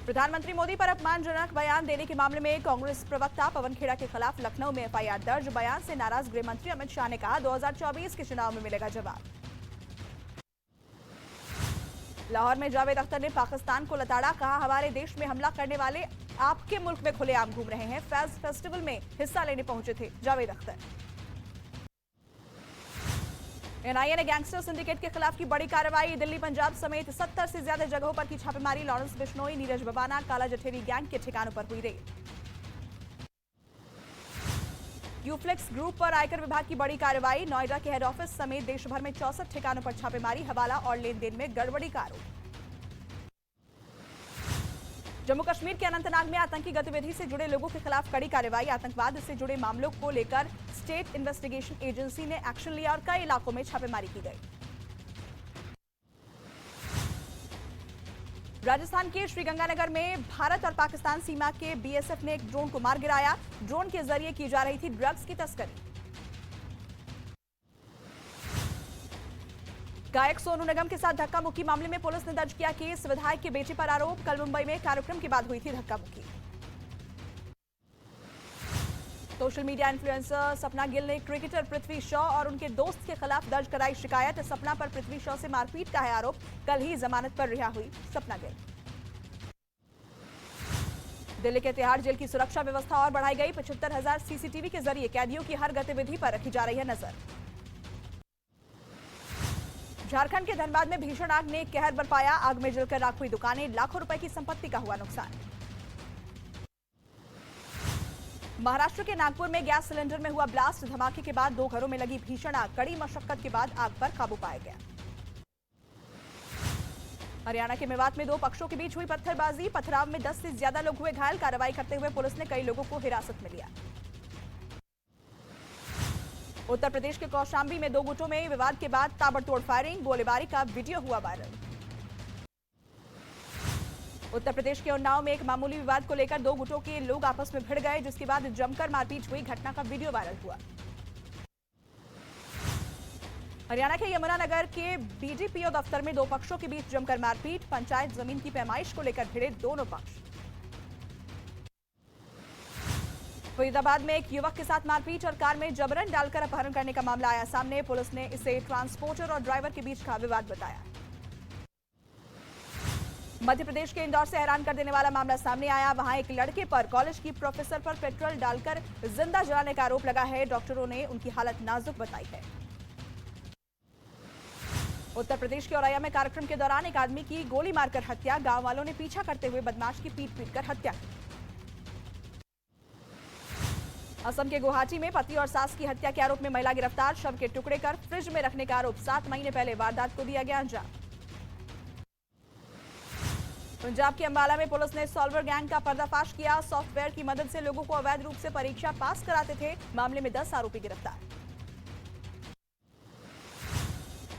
प्रधानमंत्री मोदी पर अपमानजनक बयान देने के मामले में कांग्रेस प्रवक्ता पवन खेड़ा के खिलाफ लखनऊ में एफआईआर दर्ज। बयान से नाराज गृह मंत्री अमित शाह ने कहा 2024 के चुनाव में मिलेगा जवाब। लाहौर में जावेद अख्तर ने पाकिस्तान को लताड़ा, कहा हमारे देश में हमला करने वाले आपके मुल्क में खुलेआम घूम रहे हैं। फैज फेस्टिवल में हिस्सा लेने पहुंचे थे जावेद अख्तर। एनआईए ने गैंगस्टर सिंडिकेट के खिलाफ की बड़ी कार्रवाई। दिल्ली, पंजाब समेत 70 से ज्यादा जगहों पर की छापेमारी। लॉरेंस बिश्नोई, नीरज बबाना, काला जठेरी गैंग के ठिकानों पर हुई रेड। यूफ्लेक्स ग्रुप पर आयकर विभाग की बड़ी कार्रवाई। नोएडा के हेड ऑफिस समेत देश भर में 64 ठिकानों पर छापेमारी। हवाला और लेन देन में गड़बड़ी का आरोप। जम्मू कश्मीर के अनंतनाग में आतंकी गतिविधि से जुड़े लोगों के खिलाफ कड़ी कार्रवाई। आतंकवाद से जुड़े मामलों को लेकर स्टेट इन्वेस्टिगेशन एजेंसी ने एक्शन लिया और कई इलाकों में छापेमारी की गई। राजस्थान के श्रीगंगानगर में भारत और पाकिस्तान सीमा के बीएसएफ ने एक ड्रोन को मार गिराया। ड्रोन के जरिए की जा रही थी ड्रग्स की तस्करी। गायक सोनू निगम के साथ धक्का मुक्की मामले में पुलिस ने दर्ज किया केस। विधायक के बेटे पर आरोप। कल मुंबई में कार्यक्रम के बाद हुई थी धक्का मुक्की। सोशल मीडिया इन्फ्लुएंसर सपना गिल ने क्रिकेटर पृथ्वी शॉ और उनके दोस्त के खिलाफ दर्ज कराई शिकायत। सपना पर पृथ्वी शॉ से मारपीट का है आरोप। कल ही जमानत पर रिहा हुई सपना गिल। दिल्ली के तिहाड़ जेल की सुरक्षा व्यवस्था और बढ़ाई गई। 75,000 सीसीटीवी के जरिए कैदियों की हर गतिविधि पर रखी जा रही है नजर। झारखंड के धनबाद में भीषण आग ने कहर बरपाया। आग में जलकर राख हुई दुकानें। लाखों रुपए की संपत्ति का हुआ नुकसान। महाराष्ट्र के नागपुर में गैस सिलेंडर में हुआ ब्लास्ट। धमाके के बाद 2 घरों में लगी भीषण आग। कड़ी मशक्कत के बाद आग पर काबू पाया गया। हरियाणा के मेवात में दो पक्षों के बीच हुई पत्थरबाजी। पथराव में 10 से ज्यादा लोग हुए घायल। कार्रवाई करते हुए पुलिस ने कई लोगों को हिरासत में लिया। उत्तर प्रदेश के कौशांबी में दो गुटों में विवाद के बाद ताबड़तोड़ फायरिंग। गोलीबारी का वीडियो हुआ वायरल। उत्तर प्रदेश के उन्नाव में एक मामूली विवाद को लेकर दो गुटों के लोग आपस में भिड़ गए, जिसके बाद जमकर मारपीट हुई। घटना का वीडियो वायरल हुआ। हरियाणा के यमुनानगर के बीडीपीओ दफ्तर में दो पक्षों के बीच जमकर मारपीट। पंचायत जमीन की पैमाइश को लेकर भिड़े दोनों पक्ष। फरीदाबाद में एक युवक के साथ मारपीट और कार में जबरन डालकर अपहरण करने का मामला आया सामने। पुलिस ने इसे ट्रांसपोर्टर और ड्राइवर के बीच का विवाद बताया। मध्य प्रदेश के इंदौर से हैरान कर देने वाला मामला सामने आया। वहां एक लड़के पर कॉलेज की प्रोफेसर पर पेट्रोल डालकर जिंदा जलाने का आरोप लगा है। डॉक्टरों ने उनकी हालत नाजुक बताई है। उत्तर प्रदेश के औरैया में कार्यक्रम के दौरान एक आदमी की गोली मारकर हत्या। गांव वालों ने पीछा करते हुए बदमाश की पीट कर हत्या की। असम के गुवाहाटी में पति और सास की हत्या के आरोप में महिला गिरफ्तार। शव के टुकड़े कर फ्रिज में रखने का आरोप। 7 महीने पहले वारदात को दिया गया अंजाम। पंजाब के अंबाला में पुलिस ने सॉल्वर गैंग का पर्दाफाश किया। सॉफ्टवेयर की मदद से लोगों को अवैध रूप से परीक्षा पास कराते थे। मामले में 10 आरोपी गिरफ्तार।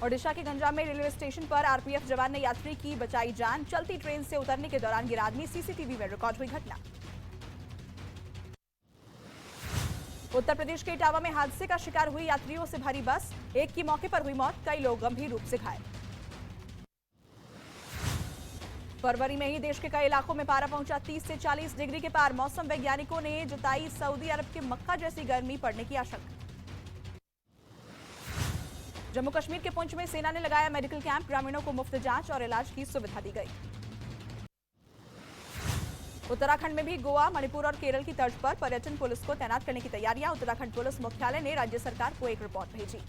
ओडिशा के गंजाम में रेलवे स्टेशन पर आरपीएफ जवान ने यात्री की बचाई जान। चलती ट्रेन से उतरने के दौरान गिरा आदमी। सीसीटीवी में रिकॉर्ड हुई घटना। उत्तर प्रदेश के इटावा में हादसे का शिकार हुई यात्रियों से भरी बस। एक की मौके पर हुई मौत। कई लोग गंभीर रूप से घायल। फरवरी में ही देश के कई इलाकों में पारा पहुंचा 30 से 40 डिग्री के पार। मौसम वैज्ञानिकों ने जताई सऊदी अरब के मक्का जैसी गर्मी पड़ने की आशंका। जम्मू कश्मीर के पुंछ में सेना ने लगाया मेडिकल कैंप। ग्रामीणों को मुफ्त जांच और इलाज की सुविधा दी गई। उत्तराखंड में भी गोवा, मणिपुर और केरल की तर्ज पर पर्यटन पुलिस को तैनात करने की तैयारियां। उत्तराखंड पुलिस मुख्यालय ने राज्य सरकार को एक रिपोर्ट भेजी।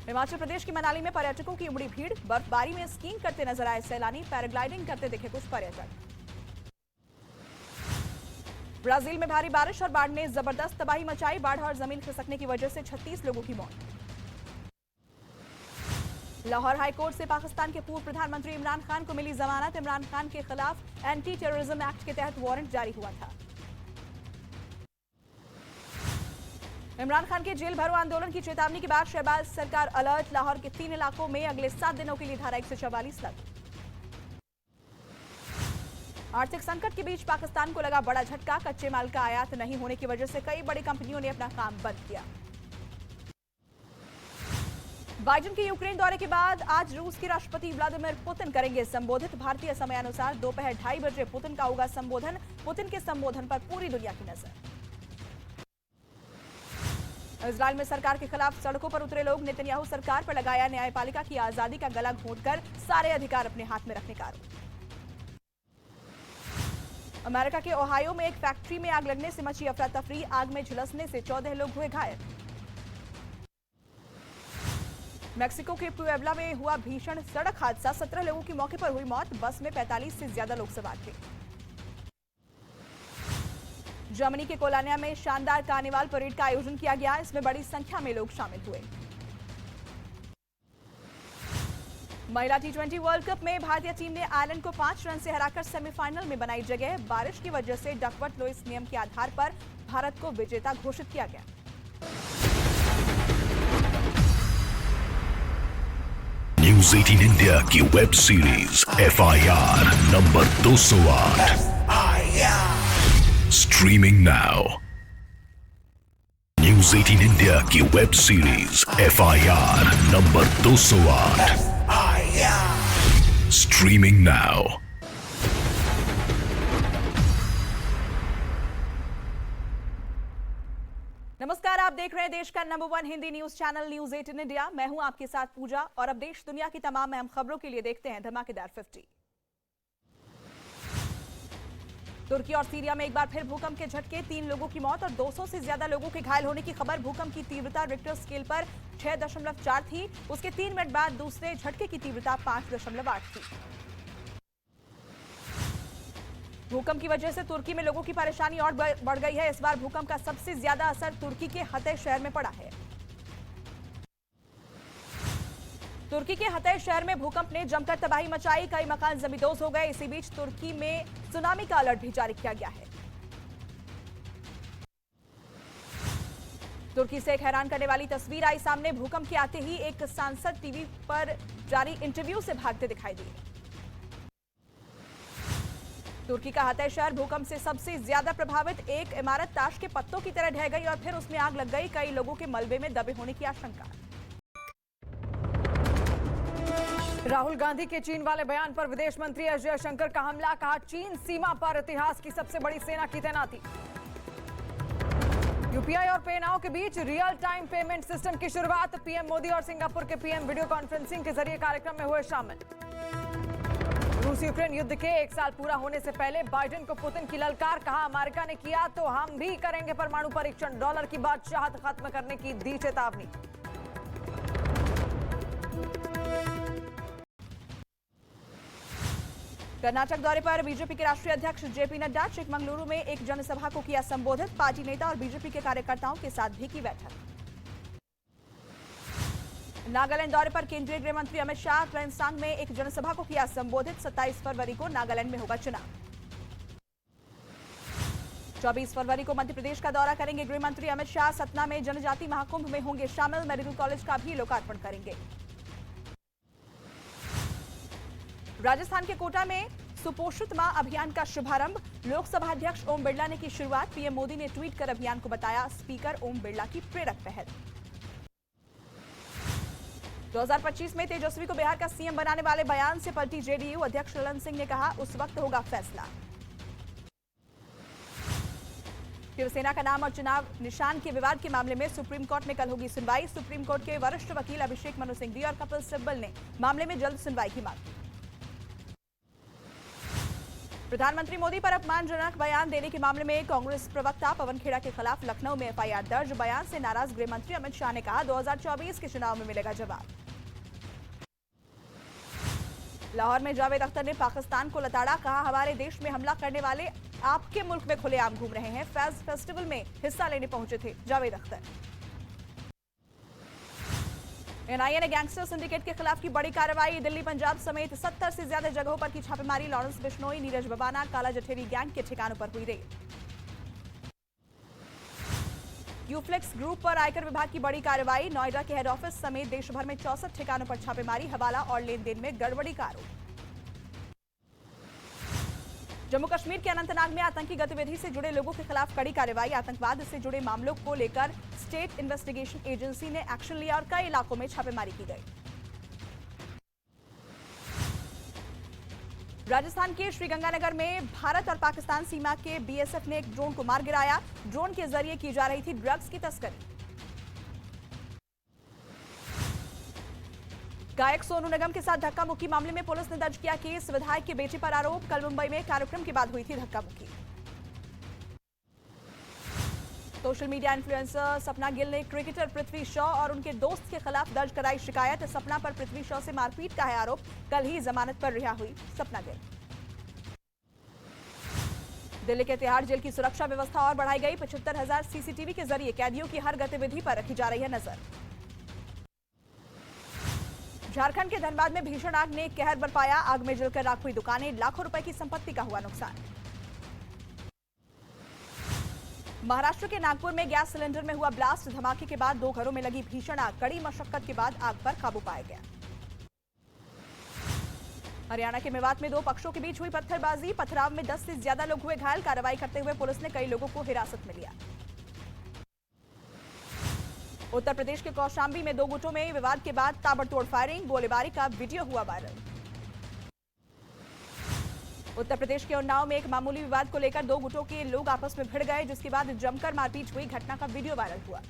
हिमाचल प्रदेश की मनाली में पर्यटकों की उमड़ी भीड़। बर्फबारी में स्कीइंग करते नजर आए सैलानी। पैराग्लाइडिंग करते दिखे कुछ पर्यटक। ब्राजील में भारी बारिश और बाढ़ ने जबरदस्त तबाही मचाई। बाढ़ और जमीन खिसकने की वजह से 36 लोगों की मौत। लाहौर हाईकोर्ट से पाकिस्तान के पूर्व प्रधानमंत्री इमरान खान को मिली जमानत। इमरान खान के खिलाफ एंटी टेररिज्म एक्ट के तहत वारंट जारी हुआ था। इमरान खान के जेल भरो आंदोलन की चेतावनी के बाद शहबाज सरकार अलर्ट। लाहौर के 3 इलाकों में अगले 7 दिनों के लिए धारा 144 लागू। आर्थिक संकट के बीच पाकिस्तान को लगा बड़ा झटका। कच्चे माल का आयात नहीं होने की वजह से कई बड़ी कंपनियों ने अपना काम बंद किया। बाइडेन के यूक्रेन दौरे के बाद आज रूस के राष्ट्रपति व्लादिमीर पुतिन करेंगे संबोधित। भारतीय समयानुसार दोपहर 2:30 बजे पुतिन का होगा संबोधन। पुतिन के संबोधन पर पूरी दुनिया की नजर। इजरायल में सरकार के खिलाफ सड़कों पर उतरे लोग। नेतन्याहू सरकार पर लगाया न्यायपालिका की आजादी का गला घोंटकर सारे अधिकार अपने हाथ में रखने का आरोप। अमेरिका के ओहायो में एक फैक्ट्री में आग लगने से मची अफरा तफरी। आग में झुलसने से 14 लोग हुए घायल। मेक्सिको के पुएब्ला में हुआ भीषण सड़क हादसा। 17 लोगों की मौके पर हुई मौत। बस में 45 से ज्यादा लोग सवार थे। जर्मनी के कोलोनिया में शानदार कार्निवाल परेड का आयोजन किया गया। इसमें बड़ी संख्या में लोग शामिल हुए। महिला T20 वर्ल्ड कप में भारतीय टीम ने आयरलैंड को 5 रन से हराकर सेमीफाइनल में बनाई जगह। बारिश की वजह से डकवर्थ लुईस नियम के आधार पर भारत को विजेता घोषित किया गया। न्यूज 18 इंडिया की web series FIR number 208 streaming now. News 18 India की web series FIR number 208 streaming now. नमस्कार, आप देख रहे हैं देश का number 1 Hindi news channel news 18 India. मैं हूं आपके साथ पूजा और अब देश दुनिया की तमाम अहम खबरों के लिए देखते हैं धमाकेदार 50। तुर्की और सीरिया में एक बार फिर भूकंप के झटके। 3 लोगों की मौत और 200 से ज्यादा लोगों के घायल होने की खबर। भूकंप की तीव्रता रिक्टर स्केल पर 6.4 थी। उसके 3 मिनट बाद दूसरे झटके की तीव्रता 5.8 थी। भूकंप की वजह से तुर्की में लोगों की परेशानी और बढ़ गई है। इस बार भूकंप का सबसे ज्यादा असर तुर्की के हते शहर में पड़ा है। तुर्की के हतै शहर में भूकंप ने जमकर तबाही मचाई, कई मकान जमींदोज हो गए। इसी बीच तुर्की में सुनामी का अलर्ट भी जारी किया गया है। तुर्की से एक हैरान करने वाली तस्वीर आई सामने। भूकंप के आते ही एक सांसद टीवी पर जारी इंटरव्यू से भागते दिखाई दिए। तुर्की का हतै शहर भूकंप से सबसे ज्यादा प्रभावित। एक इमारत ताश के पत्तों की तरह ढह गई और फिर उसमें आग लग गई। कई लोगों के मलबे में दबे होने की आशंका। राहुल गांधी के चीन वाले बयान पर विदेश मंत्री एस जयशंकर का हमला, कहा चीन सीमा पर इतिहास की सबसे बड़ी सेना की तैनाती। यूपीआई और पे नाउ के बीच रियल टाइम पेमेंट सिस्टम की शुरुआत। पीएम मोदी और सिंगापुर के पीएम वीडियो कॉन्फ्रेंसिंग के जरिए कार्यक्रम में हुए शामिल। रूस यूक्रेन युद्ध के 1 साल पूरा होने से पहले बाइडेन को पुतिन की ललकार, कहा अमेरिका ने किया तो हम भी करेंगे परमाणु परीक्षण। डॉलर की बादशाहत खत्म करने की दी चेतावनी। कर्नाटक दौरे पर बीजेपी के राष्ट्रीय अध्यक्ष जेपी नड्डा। चिकमंगलुरु में एक जनसभा को किया संबोधित। पार्टी नेता और बीजेपी के कार्यकर्ताओं के साथ भी की बैठक। नागालैंड दौरे पर केंद्रीय गृह मंत्री अमित शाह। क्लेमसांग में एक जनसभा को किया संबोधित। 27 फरवरी को नागालैंड में होगा चुनाव। 24 फरवरी को मध्य प्रदेश का दौरा करेंगे गृह मंत्री अमित शाह। सतना में जनजाति महाकुंभ में होंगे शामिल। मेडिकल कॉलेज का भी लोकार्पण करेंगे। राजस्थान के कोटा में सुपोषित मां अभियान का शुभारंभ। लोकसभा अध्यक्ष ओम बिरला ने की शुरुआत। पीएम मोदी ने ट्वीट कर अभियान को बताया स्पीकर ओम बिरला की प्रेरक पहल। 2025 में तेजस्वी को बिहार का सीएम बनाने वाले बयान से पलटी जेडीयू। अध्यक्ष ललन सिंह ने कहा उस वक्त होगा फैसला। शिवसेना का नाम और चुनाव निशान के विवाद के मामले में सुप्रीम कोर्ट में कल होगी सुनवाई। सुप्रीम कोर्ट के वरिष्ठ वकील अभिषेक मनु सिंघवी और कपिल सिब्बल ने मामले में जल्द सुनवाई की मांग की। प्रधानमंत्री मोदी पर अपमानजनक बयान देने के मामले में कांग्रेस प्रवक्ता पवन खेड़ा के खिलाफ लखनऊ में एफआईआर दर्ज। बयान से नाराज गृह मंत्री अमित शाह ने कहा 2024 के चुनाव में मिलेगा जवाब। लाहौर में जावेद अख्तर ने पाकिस्तान को लताड़ा। कहा हमारे देश में हमला करने वाले आपके मुल्क में खुलेआम घूम रहे हैं। फैज फेस्टिवल में हिस्सा लेने पहुंचे थे जावेद अख्तर। एनआईए ने गैंगस्टर सिंडिकेट के खिलाफ की बड़ी कार्रवाई। दिल्ली पंजाब समेत 70 से ज्यादा जगहों पर की छापेमारी। लॉरेंस बिश्नोई, नीरज बबाना, काला जठेरी गैंग के ठिकानों पर हुई रेड। यूफ्लेक्स ग्रुप पर आयकर विभाग की बड़ी कार्रवाई। नोएडा के हेड ऑफिस समेत देश भर में 64 ठिकानों पर छापेमारी। हवाला और लेन देन में गड़बड़ी का आरोप। जम्मू कश्मीर के अनंतनाग में आतंकी गतिविधि से जुड़े लोगों के खिलाफ कड़ी कार्रवाई। आतंकवाद से जुड़े मामलों को लेकर स्टेट इन्वेस्टिगेशन एजेंसी ने एक्शन लिया और कई इलाकों में छापेमारी की गई। राजस्थान के श्रीगंगानगर में भारत और पाकिस्तान सीमा के बीएसएफ ने एक ड्रोन को मार गिराया। ड्रोन के जरिए की जा रही थी ड्रग्स की तस्करी। गायक सोनू निगम के साथ धक्का मुक्की मामले में पुलिस ने दर्ज किया केस। विधायक के बेटे पर आरोप। कल मुंबई में कार्यक्रम के बाद हुई थी धक्का मुक्की। सोशल मीडिया इन्फ्लुएंसर सपना गिल ने क्रिकेटर पृथ्वी शॉ और उनके दोस्त के खिलाफ दर्ज कराई शिकायत। सपना पर पृथ्वी शॉ से मारपीट का है आरोप। कल ही जमानत पर रिहा हुई सपना गिल। दिल्ली के तिहाड़ जेल की सुरक्षा व्यवस्था और बढ़ाई गई। 75,000 सीसीटीवी के जरिए कैदियों की हर गतिविधि पर रखी जा रही है नजर। झारखंड के धनबाद में भीषण आग ने कहर बरपाया। आग में जलकर राख हुई दुकानें। लाखों रुपए की संपत्ति का हुआ नुकसान। महाराष्ट्र के नागपुर में गैस सिलेंडर में हुआ ब्लास्ट। धमाके के बाद 2 घरों में लगी भीषण आग। कड़ी मशक्कत के बाद आग पर काबू पाया गया। हरियाणा के मेवात में 2 पक्षों के बीच हुई पत्थरबाजी। पथराव में 10 से ज्यादा लोग हुए घायल। कार्रवाई करते हुए पुलिस ने कई लोगों को हिरासत में लिया। उत्तर प्रदेश के कौशाम्बी में 2 गुटों में विवाद के बाद ताबड़तोड़ फायरिंग। गोलीबारी का वीडियो हुआ वायरल। उत्तर प्रदेश के उन्नाव में एक मामूली विवाद को लेकर 2 गुटों के लोग आपस में भिड़ गए, जिसके बाद जमकर मारपीट हुई। घटना का वीडियो वायरल हुआ।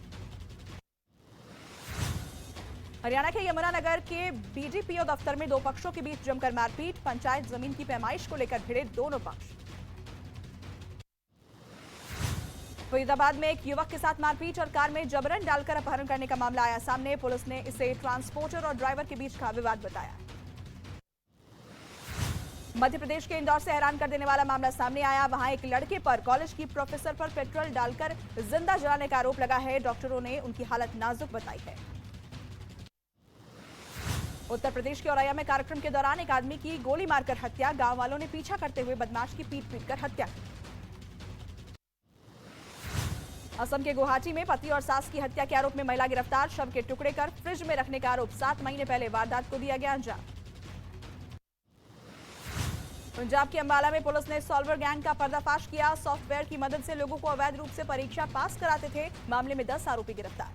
हरियाणा के यमुनानगर के बीडीपीओ दफ्तर में 2 पक्षों के बीच जमकर मारपीट। पंचायत जमीन की पैमाइश को लेकर भिड़े दोनों पक्ष। फरीदाबाद में एक युवक के साथ मारपीट और कार में जबरन डालकर अपहरण करने का मामला आया सामने। पुलिस ने इसे ट्रांसपोर्टर और ड्राइवर के बीच का विवाद बताया। मध्य प्रदेश के इंदौर से हैरान कर देने वाला मामला सामने आया। वहां एक लड़के पर कॉलेज की प्रोफेसर पर पेट्रोल डालकर जिंदा जलाने का आरोप लगा है। डॉक्टरों ने उनकी हालत नाजुक बताई है। उत्तर प्रदेश के औरैया में कार्यक्रम के दौरान एक आदमी की गोली मारकर हत्या, गांव वालों ने पीछा करते हुए बदमाश की पीट कर हत्या की। असम के गुवाहाटी में पति और सास की हत्या के आरोप में महिला गिरफ्तार, शव के टुकड़े कर फ्रिज में रखने का आरोप, 7 महीने पहले वारदात को दिया गया अंजाम। पंजाब के अंबाला में पुलिस ने सॉल्वर गैंग का पर्दाफाश किया, सॉफ्टवेयर की मदद से लोगों को अवैध रूप से परीक्षा पास कराते थे, मामले में 10 आरोपी गिरफ्तार।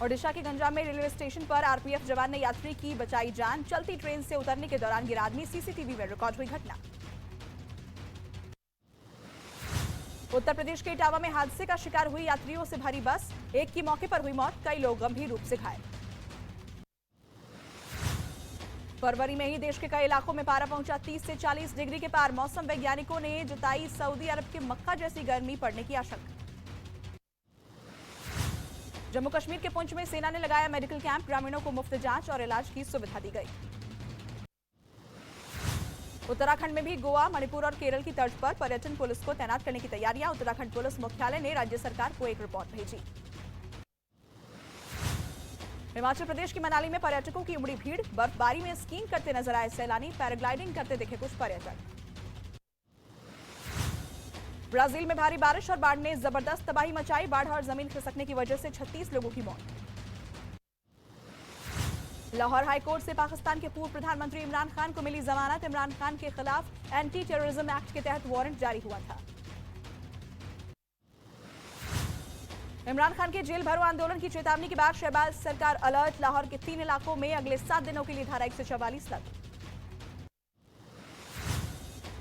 ओडिशा के गंजाम में रेलवे स्टेशन पर आरपीएफ जवान ने यात्री की बचाई जान, चलती ट्रेन से उतरने के दौरान गिरा आदमी, सीसीटीवी में रिकॉर्ड हुई घटना। उत्तर प्रदेश के इटावा में हादसे का शिकार हुई यात्रियों से भरी बस, एक की मौके पर हुई मौत, कई लोग गंभीर रूप से घायल। फरवरी में ही देश के कई इलाकों में पारा पहुंचा 30 से 40 डिग्री के पार, मौसम वैज्ञानिकों ने जताई सऊदी अरब के मक्का जैसी गर्मी पड़ने की आशंका। जम्मू कश्मीर के पुंछ में सेना ने लगाया मेडिकल कैंप, ग्रामीणों को मुफ्त जांच और इलाज की सुविधा दी गई। उत्तराखंड में भी गोवा, मणिपुर और केरल की तर्ज पर पर्यटन पुलिस को तैनात करने की तैयारियां, उत्तराखंड पुलिस मुख्यालय ने राज्य सरकार को एक रिपोर्ट भेजी। हिमाचल प्रदेश की मनाली में पर्यटकों की उमड़ी भीड़, बर्फबारी में स्कीइंग करते नजर आए सैलानी, पैराग्लाइडिंग करते दिखे कुछ पर्यटक। ब्राजील में भारी बारिश और बाढ़ ने जबरदस्त तबाही मचाई, बाढ़ और जमीन खिसकने की वजह से 36 लोगों की मौत। लाहौर हाईकोर्ट से पाकिस्तान के पूर्व प्रधानमंत्री इमरान खान को मिली जमानत, इमरान खान के खिलाफ एंटी टेररिज्म एक्ट के तहत वारंट जारी हुआ था। इमरान खान के जेल भरो आंदोलन की चेतावनी के बाद शहबाज सरकार अलर्ट, लाहौर के 3 इलाकों में अगले 7 दिनों के लिए धारा 144 लागू।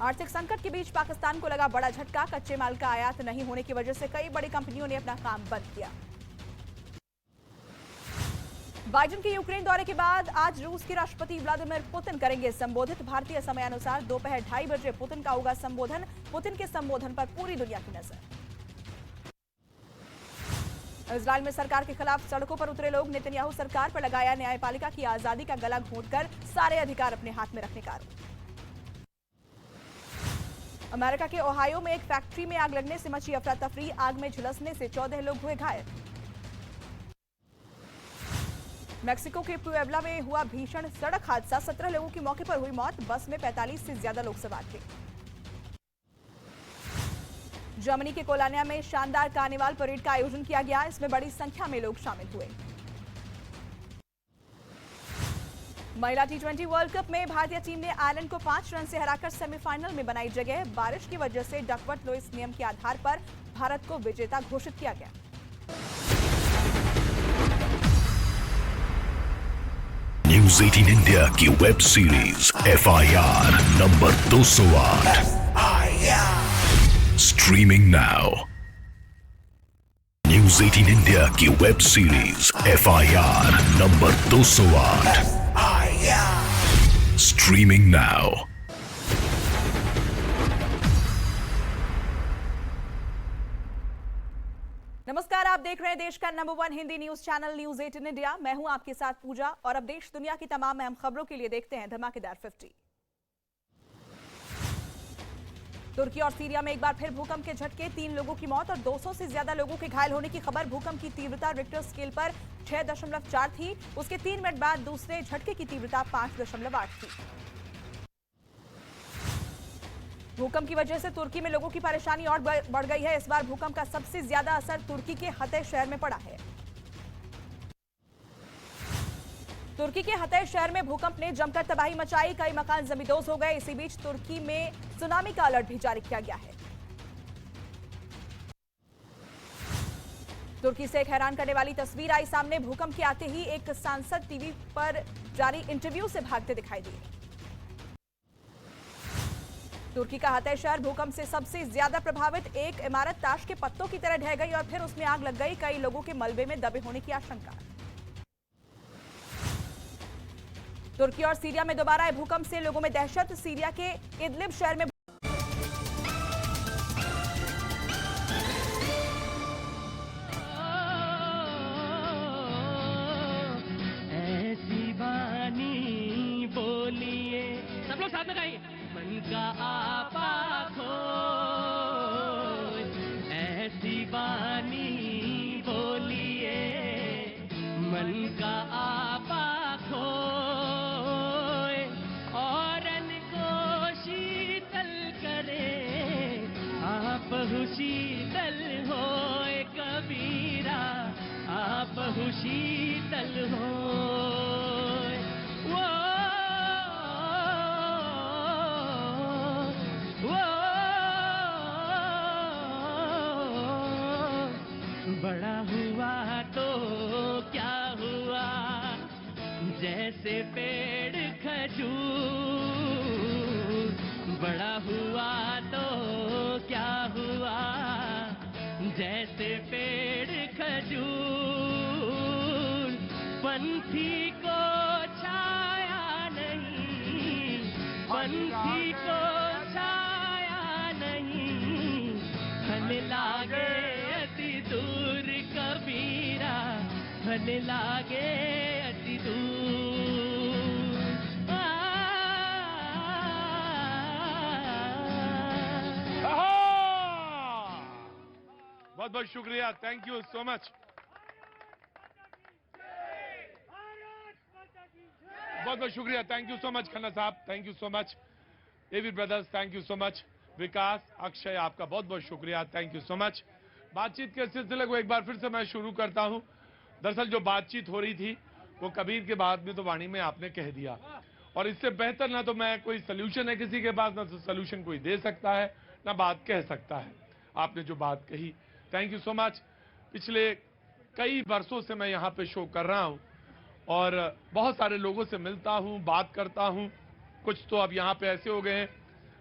आर्थिक संकट के बीच पाकिस्तान को लगा बड़ा झटका, कच्चे माल का आयात नहीं होने की वजह से कई बड़ी कंपनियों ने अपना काम बंद किया। बाइडेन के यूक्रेन दौरे के बाद आज रूस के राष्ट्रपति व्लादिमीर पुतिन करेंगे संबोधित, भारतीय समयानुसार दोपहर 2:30 बजे पुतिन का होगा संबोधन, पुतिन के संबोधन पर पूरी दुनिया की नजर। इजराइल में सरकार के खिलाफ सड़कों पर उतरे लोग, नेतन्याहू सरकार पर लगाया न्यायपालिका की आजादी का गला घोंटकर सारे अधिकार अपने हाथ में रखने का आरोप। अमेरिका के ओहायो में एक फैक्ट्री में आग लगने से मची अफरा तफरी, आग में झुलसने से 14 लोग हुए घायल। मेक्सिको के पुएब्ला में हुआ भीषण सड़क हादसा, 17 लोगों की मौके पर हुई मौत, बस में 45 से ज्यादा लोग सवार थे। जर्मनी के कोलोनिया में शानदार कार्निवाल परेड का आयोजन किया गया, इसमें बड़ी संख्या में लोग शामिल हुए। महिला T20 वर्ल्ड कप में भारतीय टीम ने आयरलैंड को 5 रन से हराकर सेमीफाइनल में बनाई जगह, बारिश की वजह से डकवर्थ लुईस नियम के आधार पर भारत को विजेता घोषित किया गया। न्यूज 18 इंडिया की web series FIR number 208 streaming now. News 18 India की web series FIR number 208 streaming now. नमस्कार, आप देख रहे हैं देश का number 1 Hindi news channel news 18 India. मैं हूं आपके साथ पूजा और अब देश दुनिया की तमाम अहम खबरों के लिए देखते हैं धमाकेदार 50। तुर्की और सीरिया में एक बार फिर भूकंप के झटके, 3 लोगों की मौत और 200 से ज्यादा लोगों के घायल होने की खबर। भूकंप की तीव्रता रिक्टर स्केल पर 6.4 थी, उसके 3 मिनट बाद दूसरे झटके की तीव्रता 5.8 थी। भूकंप की वजह से तुर्की में लोगों की परेशानी और बढ़ गई है। इस बार भूकंप का सबसे ज्यादा असर तुर्की के हतै शहर में पड़ा है। तुर्की के हतै शहर में भूकंप ने जमकर तबाही मचाई, कई मकान जमींदोज हो गए। इसी बीच तुर्की में सुनामी का अलर्ट भी जारी किया गया है। तुर्की से एक हैरान करने वाली तस्वीर आई सामने। भूकंप के आते ही एक सांसद टीवी पर जारी इंटरव्यू से भागते दिखाई दिए। तुर्की का हतै शहर भूकंप से सबसे ज्यादा प्रभावित, एक इमारत ताश के पत्तों की तरह ढह गई और फिर उसमें आग लग गई, कई लोगों के मलबे में दबे होने की आशंका। तुर्की और सीरिया में दोबारा आए भूकंप से लोगों में दहशत, सीरिया के इदलिब शहर में ऐसी बानी बोलिए, सब लोग साथ में गाइए, मन का आपा खोज, ऐसी बानी बोलिए, मन का शीतल होए कबीरा आप बहु शीतल होए। वो बड़ा हुआ तो क्या हुआ जैसे पेड़ खजूर, बड़ा हुआ तो क्या हुआ जैसे पेड़ खजूर। पंथी को छाया नहीं, पंथी को छाया नहीं, फल लागे अति दूर कबीरा, फल लागे अति दूर। बहुत बहुत शुक्रिया, थैंक यू सो मच। बहुत बहुत शुक्रिया, thank you so much Khanna साहब, thank you so much. AV brothers, thank you so much. Vikas, Akshay, आपका बहुत बहुत शुक्रिया, थैंक यू सो मच। बातचीत के सिलसिले को एक बार फिर से मैं शुरू करता हूं। दरअसल जो बातचीत हो रही थी वो कबीर के बाद में तो वाणी में आपने कह दिया, और इससे बेहतर ना तो मैं कोई सलूशन है किसी के पास, ना तो सलूशन कोई दे सकता है, ना बात कह सकता है। आपने जो बात कही, थैंक यू सो मच। पिछले कई वर्षों से मैं यहाँ पे शो कर रहा हूँ और बहुत सारे लोगों से मिलता हूँ, बात करता हूँ। कुछ तो अब यहाँ पे ऐसे हो गए हैं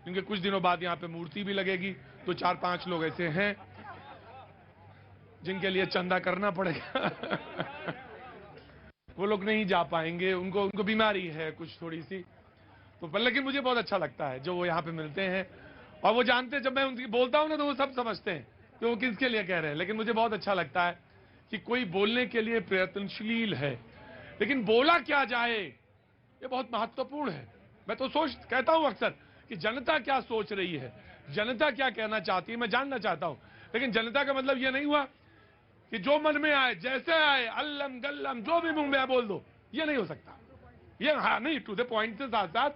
क्योंकि कुछ दिनों बाद यहाँ पे मूर्ति भी लगेगी, तो 4-5 लोग ऐसे हैं जिनके लिए चंदा करना पड़ेगा। वो लोग नहीं जा पाएंगे, उनको बीमारी है कुछ थोड़ी सी, तो पर लेकिन मुझे बहुत अच्छा लगता है जो वो यहाँ पे मिलते हैं और वो जानते हैं, जब मैं उनकी बोलता हूँ ना तो वो सब समझते हैं कि वो किसके लिए कह रहे हैं। लेकिन मुझे बहुत अच्छा लगता है कि कोई बोलने के लिए प्रयत्नशील है, लेकिन बोला क्या जाए ये बहुत महत्वपूर्ण है। मैं तो कहता हूं अक्सर कि जनता क्या सोच रही है, जनता क्या कहना चाहती है, मैं जानना चाहता हूं। लेकिन जनता का मतलब ये नहीं हुआ कि जो मन में आए, जैसे आए, अल्लम गल्लम जो भी मुंह में आए बोल दो, ये नहीं हो सकता। ये हाँ नहीं, टू द पॉइंट के साथ साथ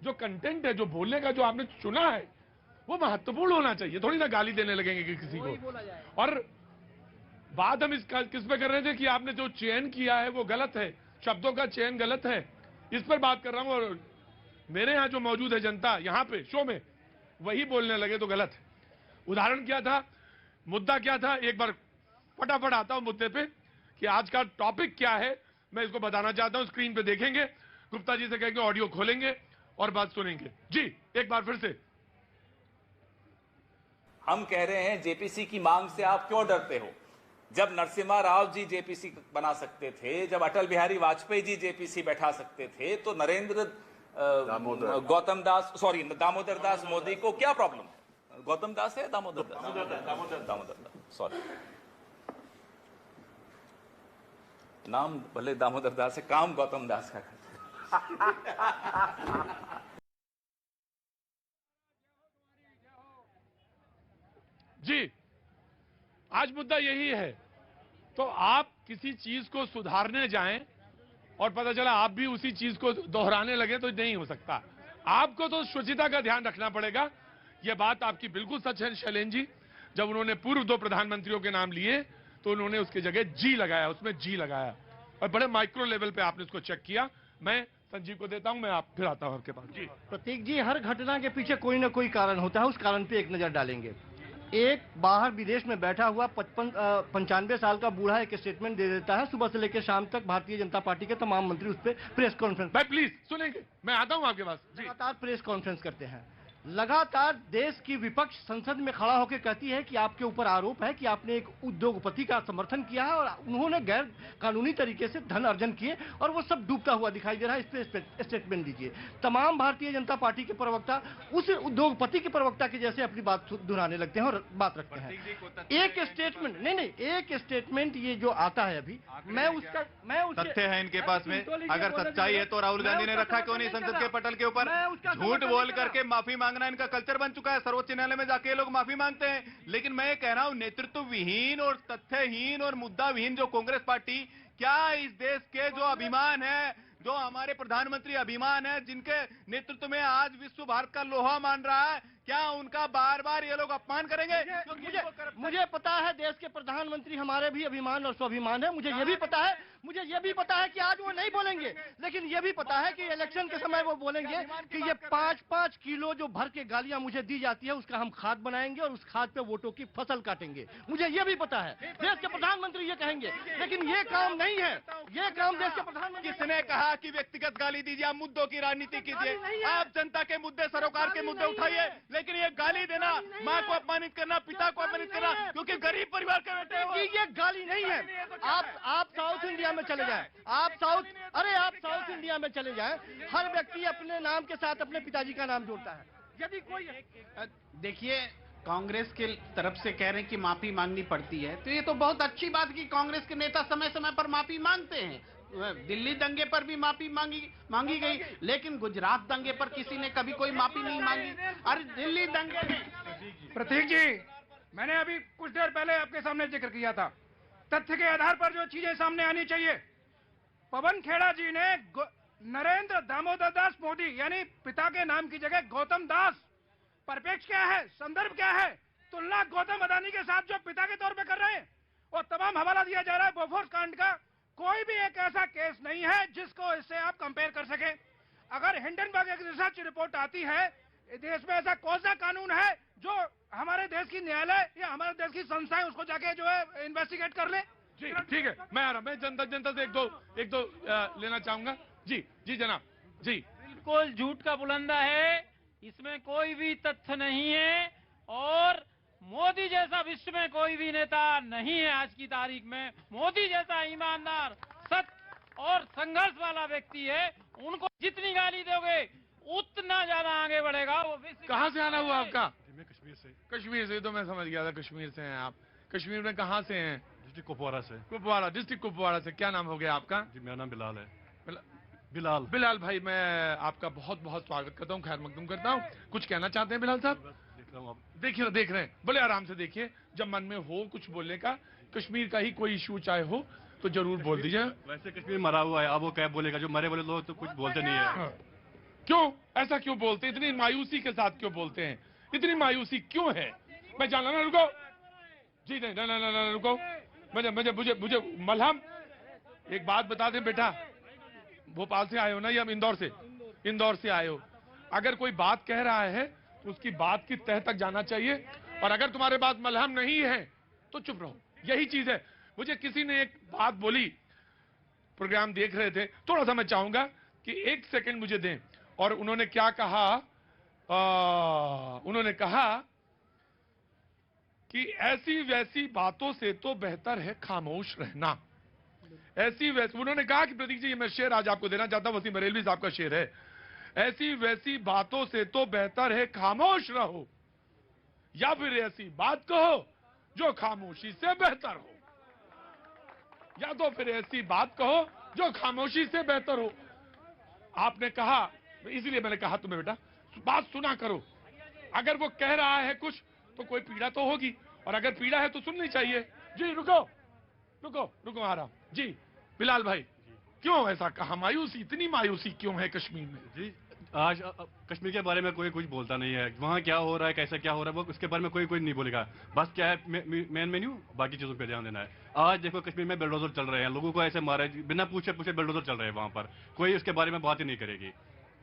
जो कंटेंट है, जो बोलने का जो आपने चुना है वो महत्वपूर्ण होना चाहिए। थोड़ी ना गाली देने लगेंगे कि किसी को। और बात हम किस पे कर रहे थे कि आपने जो चयन किया है वो गलत है, शब्दों का चयन गलत है, इस पर बात कर रहा हूं। और मेरे यहाँ जो मौजूद है जनता यहाँ पे शो में, वही बोलने लगे तो गलत है। उदाहरण क्या था, मुद्दा क्या था, एक बार फटाफट आता हूं मुद्दे पे कि आज का टॉपिक क्या है। मैं इसको बताना चाहता हूं, स्क्रीन पे देखेंगे, गुप्ता जी से कहेंगे ऑडियो खोलेंगे और बात सुनेंगे। जी एक बार फिर से हम कह रहे हैं जेपीसी की मांग से आप क्यों डरते हो? जब नरसिम्हा राव जी जेपीसी बना सकते थे, जब अटल बिहारी वाजपेयी जी जेपीसी बैठा सकते थे, तो दामोदर दास मोदी को क्या प्रॉब्लम है? गौतम दास है, दामोदर दास, सॉरी, नाम भले दामोदर दास है, काम गौतम दास का। जी आज मुद्दा यही है। तो आप किसी चीज को सुधारने जाएं और पता चला आप भी उसी चीज को दोहराने लगे तो नहीं हो सकता। आपको तो शुचिता का ध्यान रखना पड़ेगा। यह बात आपकी बिल्कुल सच है शैलेंद्र जी। जब उन्होंने पूर्व 2 प्रधानमंत्रियों के नाम लिए तो उन्होंने उसकी जगह जी लगाया, उसमें जी लगाया और बड़े माइक्रो लेवल पे आपने उसको चेक किया। मैं संजीव को देता हूं, मैं आप फिर आता हूं आपके पास। जी प्रतीक जी, हर घटना के पीछे कोई ना कोई कारण होता है, उस कारण पे एक नजर डालेंगे। एक बाहर विदेश में बैठा हुआ 95 साल का बूढ़ा एक स्टेटमेंट दे देता है, सुबह से लेकर शाम तक भारतीय जनता पार्टी के तमाम मंत्री उस पर प्रेस कॉन्फ्रेंस। भाई प्लीज सुनेंगे, मैं आता हूं आपके पास। लगातार प्रेस कॉन्फ्रेंस करते हैं। लगातार देश की विपक्ष संसद में खड़ा होकर कहती है कि आपके ऊपर आरोप है कि आपने एक उद्योगपति का समर्थन किया है और उन्होंने गैर कानूनी तरीके से धन अर्जन किए और वो सब डूबता हुआ दिखाई दे रहा है। इस पर स्टेटमेंट दीजिए। तमाम भारतीय जनता पार्टी के प्रवक्ता उस उद्योगपति के प्रवक्ता के जैसे अपनी बात दोहराने लगते हैं और बात रखते हैं। एक स्टेटमेंट नहीं, एक स्टेटमेंट ये जो आता है अभी, मैं उसका तथ्य है इनके पास में। अगर सच्चाई है तो राहुल गांधी ने रखा क्यों नहीं संसद के पटल के ऊपर? झूठ बोल करके माफी मांगना इनका कल्चर बन चुका है। सर्वोच्च न्यायालय में जाके लोग माफी मांगते हैं। लेकिन मैं ये कह रहा हूं, नेतृत्व विहीन और तथ्यहीन और मुद्दा विहीन जो कांग्रेस पार्टी, क्या इस देश के जो अभिमान है, जो हमारे प्रधानमंत्री अभिमान है, जिनके नेतृत्व में आज विश्व भारत का लोहा मान रहा है, क्या उनका बार बार ये लोग अपमान करेंगे? मुझे पता है देश के प्रधानमंत्री हमारे भी अभिमान और स्वाभिमान है। मुझे ये भी पता है कि आज वो नहीं बोलेंगे, लेकिन ये भी पता है कि इलेक्शन के समय वो बोलेंगे कि ये 5-5 किलो जो भर के गालियां मुझे दी जाती है उसका हम खाद बनाएंगे और उस खाद पे वोटों की फसल काटेंगे। मुझे ये भी पता है देश के प्रधानमंत्री ये कहेंगे, लेकिन ये काम नहीं है। ये काम देश के प्रधानमंत्री किसने कहा कि व्यक्तिगत गाली दीजिए? आप मुद्दों की राजनीति कीजिए, आप जनता के मुद्दे, सरोकार के मुद्दे उठाइए, लेकिन ये गाली देना, माँ को अपमानित करना, पिता को अपमानित करना, क्योंकि गरीब परिवार के बेटे हो, ये गाली नहीं है। आप साउथ इंडिया में चले जाएं, आप साउथ इंडिया में चले जाएं, हर व्यक्ति अपने नाम के साथ अपने पिताजी का नाम जोड़ता है। यदि कोई देखिए, कांग्रेस के तरफ से कह रहे हैं कि माफी मांगनी पड़ती है, तो ये तो बहुत अच्छी बात कि कांग्रेस के नेता समय समय पर माफी मांगते हैं। दिल्ली दंगे पर भी माफी मांगी गई, लेकिन गुजरात दंगे पर किसी ने कभी कोई माफी नहीं मांगी। अरे दिल्ली दंगे में प्रतीक जी, मैंने अभी कुछ देर पहले आपके सामने जिक्र किया था, तथ्य के आधार पर जो चीजें सामने आनी चाहिए। पवन खेड़ा जी ने नरेंद्र दामोदर दास मोदी यानी पिता के नाम की जगह गौतम दास, परिप्रेक्ष्य क्या है, संदर्भ क्या है, तुलना गौतम अदानी के साथ जो पिता के तौर पे कर रहे हैं, और तमाम हवाला दिया जा रहा है बोफोर्स कांड का। कोई भी एक ऐसा केस नहीं है जिसको इससे आप कंपेयर कर सके। अगर हिंडनबर्ग एक रिसर्च रिपोर्ट आती है, देश में ऐसा कौन सा कानून है जो हमारे देश की न्यायालय या हमारे देश की संस्थाएं उसको जाके जो है इन्वेस्टिगेट कर ले? जी ठीक है, मैं आ रहा हूं। मैं जनता से एक दो लेना चाहूंगा। जी जनाब जी। बिल्कुल झूठ का बुलंदा है, इसमें कोई भी तथ्य नहीं है, और मोदी जैसा विश्व में कोई भी नेता नहीं है आज की तारीख में। मोदी जैसा ईमानदार, सत्य और संघर्ष वाला व्यक्ति है। उनको जितनी गाली दोगे उतना ज्यादा आगे बढ़ेगा वो। कहाँ से आना हुआ आपका? मैं कश्मीर से। कश्मीर से, तो मैं समझ गया था कश्मीर से हैं आप। कश्मीर में कहाँ से हैं? डिस्ट्रिक्ट कुपवाड़ा से। कुपवाड़ा, डिस्ट्रिक्ट कुपवाड़ा से। क्या नाम हो गया आपका? जी मेरा नाम बिलाल है। बिलाल भाई, मैं आपका बहुत बहुत स्वागत करता हूँ, खैर मकदूम करता हूँ। कुछ कहना चाहते हैं बिलाल साहब? देख रहे हैं, बोले आराम से देखिए। जब मन में हो कुछ बोलने का, कश्मीर का ही कोई इशू चाहे हो तो जरूर बोल दीजिए। वैसे कश्मीर मरा हुआ है, अब वो क्या बोलेगा? जो मरे बोले लोग तो कुछ बोलते नहीं है। क्यों ऐसा क्यों बोलते हैं? इतनी मायूसी के साथ क्यों बोलते हैं? इतनी मायूसी क्यों है? मैं जानना ना, रुको जी, नहीं रुको। मुझे मलहम एक बात बता दें बेटा, भोपाल से आए हो ना या इंदौर से? इंदौर से आए हो। अगर कोई बात कह रहा है तो उसकी बात की तह तक जाना चाहिए, और अगर तुम्हारे बात मलहम नहीं है तो चुप रहो। यही चीज है। मुझे किसी ने एक बात बोली, प्रोग्राम देख रहे थे, थोड़ा सा मैं चाहूंगा कि 1 सेकंड मुझे दें। और उन्होंने क्या कहा? उन्होंने कहा कि ऐसी वैसी बातों से तो बेहतर है खामोश रहना। ऐसी वैसी, उन्होंने कहा कि प्रतीक जी, ये मैं शेर आज आपको देना चाहता हूं, वसीम बरेलवी साहब का शेर है। ऐसी वैसी बातों से तो बेहतर है खामोश रहो, या फिर ऐसी बात कहो जो खामोशी से बेहतर हो, या तो फिर ऐसी बात कहो जो खामोशी से बेहतर हो। आपने कहा, इसलिए मैंने कहा तुम्हें बेटा बात सुना करो। अगर वो कह रहा है कुछ तो कोई पीड़ा तो होगी, और अगर पीड़ा है तो सुननी चाहिए। जी रुको आ रहा हूं। जी बिलाल भाई, क्यों ऐसा कहा? मायूसी, इतनी मायूसी क्यों है कश्मीर में? जी आज कश्मीर के बारे में कोई कुछ बोलता नहीं है। वहाँ क्या हो रहा है, कैसा क्या हो रहा है, वो उसके बारे में कोई नहीं बोलेगा। बस क्या है, मेन मेन्यू, बाकी चीजों पे ध्यान देना है। आज देखो कश्मीर में बेलडोजर चल रहे हैं, लोगों को ऐसे मारे बिना पूछे बेलडोजर चल रहे हैं वहाँ पर। कोई उसके बारे में बात ही नहीं करेगी,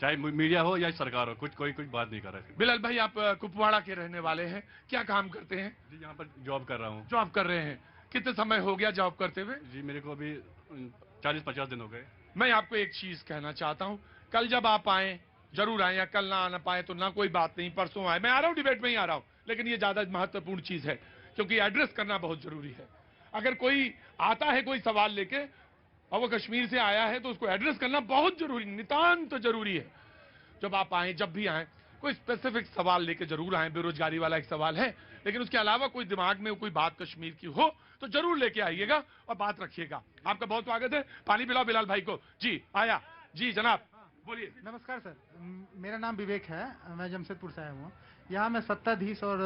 चाहे मीडिया हो या सरकार हो, कोई बात नहीं कर रहा है। बिलाल भाई, आप कुपवाड़ा के रहने वाले हैं, क्या काम करते हैं? जी यहाँ पर जॉब कर रहा हूँ। जॉब कर रहे हैं, कितने समय हो गया जॉब करते हुए? जी मेरे को अभी 40-50 दिन हो गए। मैं आपको एक चीज कहना चाहता हूँ, कल जब आप आए, जरूर आए, या कल ना आना पाए तो ना कोई बात नहीं, परसों आए। मैं आ रहा हूँ, डिबेट में ही आ रहा हूँ, लेकिन ये ज्यादा महत्वपूर्ण चीज है क्योंकि एड्रेस करना बहुत जरूरी है। अगर कोई आता है कोई सवाल लेके और वो कश्मीर से आया है तो उसको एड्रेस करना बहुत जरूरी, नितांत जरूरी है। जब आप आए, जब भी आए, कोई स्पेसिफिक सवाल लेके जरूर आए। बेरोजगारी वाला एक सवाल है, लेकिन उसके अलावा कोई दिमाग में कोई बात कश्मीर की हो तो जरूर लेके आइएगा और बात रखिएगा। आपका बहुत स्वागत है। पानी पिलाओ बिलाल भाई को। जी आया। जी जनाब, बोलिए। नमस्कार सर, मेरा नाम विवेक है, मैं जमशेदपुर से आया हूँ। यहाँ मैं सत्ताधीश और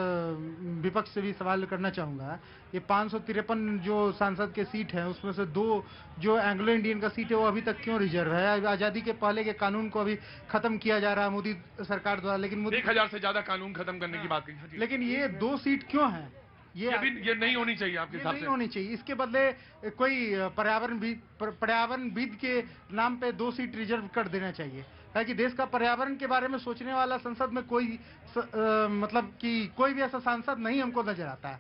विपक्ष से भी सवाल करना चाहूँगा। ये 553 जो सांसद के सीट हैं उसमें से 2 जो एंग्लो इंडियन का सीट है वो अभी तक क्यों रिजर्व है? आज़ादी के पहले के कानून को अभी खत्म किया जा रहा है मोदी सरकार द्वारा, लेकिन 1000 से ज्यादा कानून खत्म करने की बात कही। लेकिन ये 2 सीट क्यों हैं? ये नहीं होनी चाहिए आपके हिसाब से? नहीं होनी चाहिए। इसके बदले कोई पर्यावरणविद के नाम पे 2 सीट रिजर्व कर देना चाहिए, ताकि देश का पर्यावरण के बारे में सोचने वाला संसद में कोई मतलब कि कोई भी ऐसा सांसद नहीं हमको नजर आता है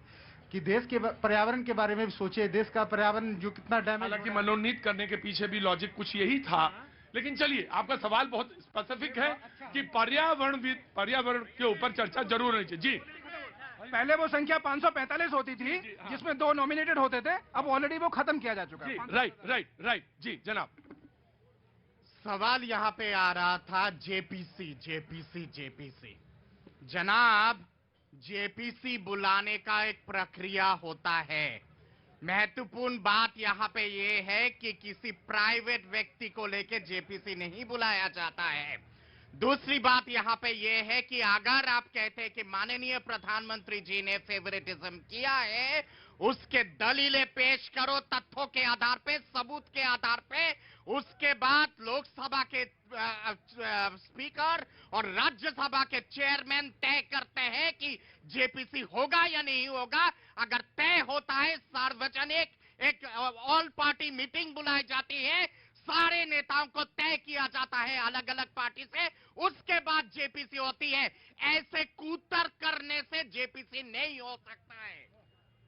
कि देश के पर्यावरण के बारे में भी सोचे। देश का पर्यावरण जो कितना डैमेज, हालांकि मनोनीत करने के पीछे भी लॉजिक कुछ यही था, लेकिन चलिए आपका सवाल बहुत स्पेसिफिक है कि पर्यावरण के ऊपर चर्चा जरूर होनी चाहिए। जी, पहले वो संख्या 545 होती थी जिसमें 2 नॉमिनेटेड होते थे, अब ऑलरेडी वो खत्म किया जा चुका है। राइट जी जनाब। सवाल यहाँ पे आ रहा था जेपीसी। जनाब, जेपीसी बुलाने का एक प्रक्रिया होता है। महत्वपूर्ण बात यहाँ पे ये है कि किसी प्राइवेट व्यक्ति को लेके जेपीसी नहीं बुलाया जाता है। दूसरी बात यहाँ पे ये है कि अगर आप कहते हैं कि माननीय प्रधानमंत्री जी ने फेवरेटिज्म किया है, उसके दलीलें पेश करो तथ्यों के आधार पे, सबूत के आधार पे। उसके बाद लोकसभा के स्पीकर और राज्यसभा के चेयरमैन तय करते हैं कि जेपीसी होगा या नहीं होगा। अगर तय होता है, सार्वजनिक एक ऑल पार्टी मीटिंग बुलाई जाती है, सारे नेताओं को तय किया जाता है अलग अलग पार्टी से, उसके बाद जेपीसी होती है। ऐसे कूतर करने से जेपीसी नहीं हो सकता है।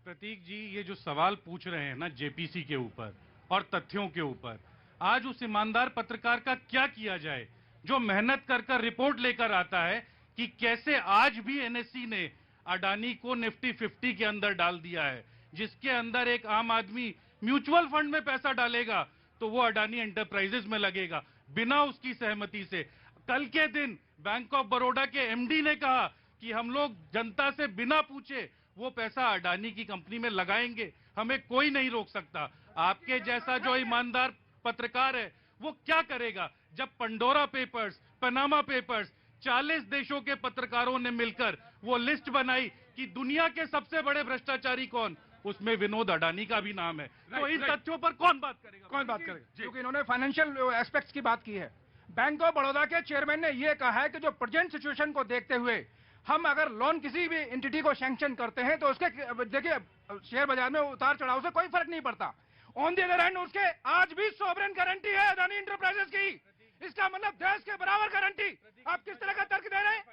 प्रतीक जी, ये जो सवाल पूछ रहे हैं ना जेपीसी के ऊपर और तथ्यों के ऊपर, आज उस ईमानदार पत्रकार का क्या किया जाए जो मेहनत कर रिपोर्ट लेकर आता है कि कैसे आज भी एनएससी ने अडानी को निफ्टी 50 के अंदर डाल दिया है, जिसके अंदर एक आम आदमी म्यूचुअल फंड में पैसा डालेगा तो वो अडानी एंटरप्राइजेज में लगेगा बिना उसकी सहमति से। कल के दिन बैंक ऑफ बड़ौदा के एमडी ने कहा कि हम लोग जनता से बिना पूछे वो पैसा अडानी की कंपनी में लगाएंगे, हमें कोई नहीं रोक सकता। आपके जैसा जो ईमानदार पत्रकार है वो क्या करेगा जब पंडोरा पेपर्स, पनामा पेपर्स, 40 देशों के पत्रकारों ने मिलकर वो लिस्ट बनाई कि दुनिया के सबसे बड़े भ्रष्टाचारी कौन, उसमें विनोद अडानी का भी नाम है। तो इन तथ्यों पर कौन बात करेगा? क्योंकि इन्होंने फाइनेंशियल एस्पेक्ट्स की बात की है। बैंक ऑफ बड़ौदा के चेयरमैन ने यह कहा है कि जो प्रेजेंट सिचुएशन को देखते हुए हम अगर लोन किसी भी एंटिटी को सैंक्शन करते हैं तो उसके देखिए शेयर बाजार में उतार चढ़ाव से कोई फर्क नहीं पड़ता। ऑन दी अदर हैंड उसके आज भी सॉवरेन गारंटी है अडानी इंटरप्राइजेस की। इसका मतलब देश के बराबर गारंटी। आप किस तरह का तर्क दे रहे हैं?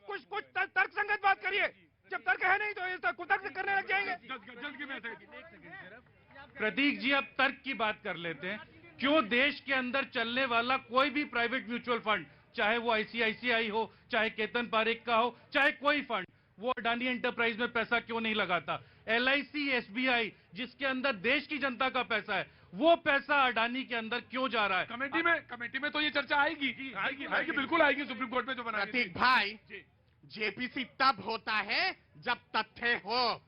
कुछ तर्क संगत बात करिए। जब तर्क है नहीं तो इस कुतर्क करने लग जाएंगे। प्रतीक जी, अब तर्क की बात कर लेते हैं। क्यों देश के अंदर चलने वाला कोई भी प्राइवेट म्यूचुअल फंड, चाहे वो आईसीआईसीआई हो, चाहे केतन पारेख का हो, चाहे कोई फंड, वो अडानी एंटरप्राइज में पैसा क्यों नहीं लगाता? एलआईसी, एसबीआई, जिसके अंदर देश की जनता का पैसा है, वो पैसा अडानी के अंदर क्यों जा रहा है? कमेटी में तो ये चर्चा आएगी, बिल्कुल आएगी। सुप्रीम कोर्ट में जो बना। प्रतीक भाई, जेपीसी तब होता है जब तथ्य हो।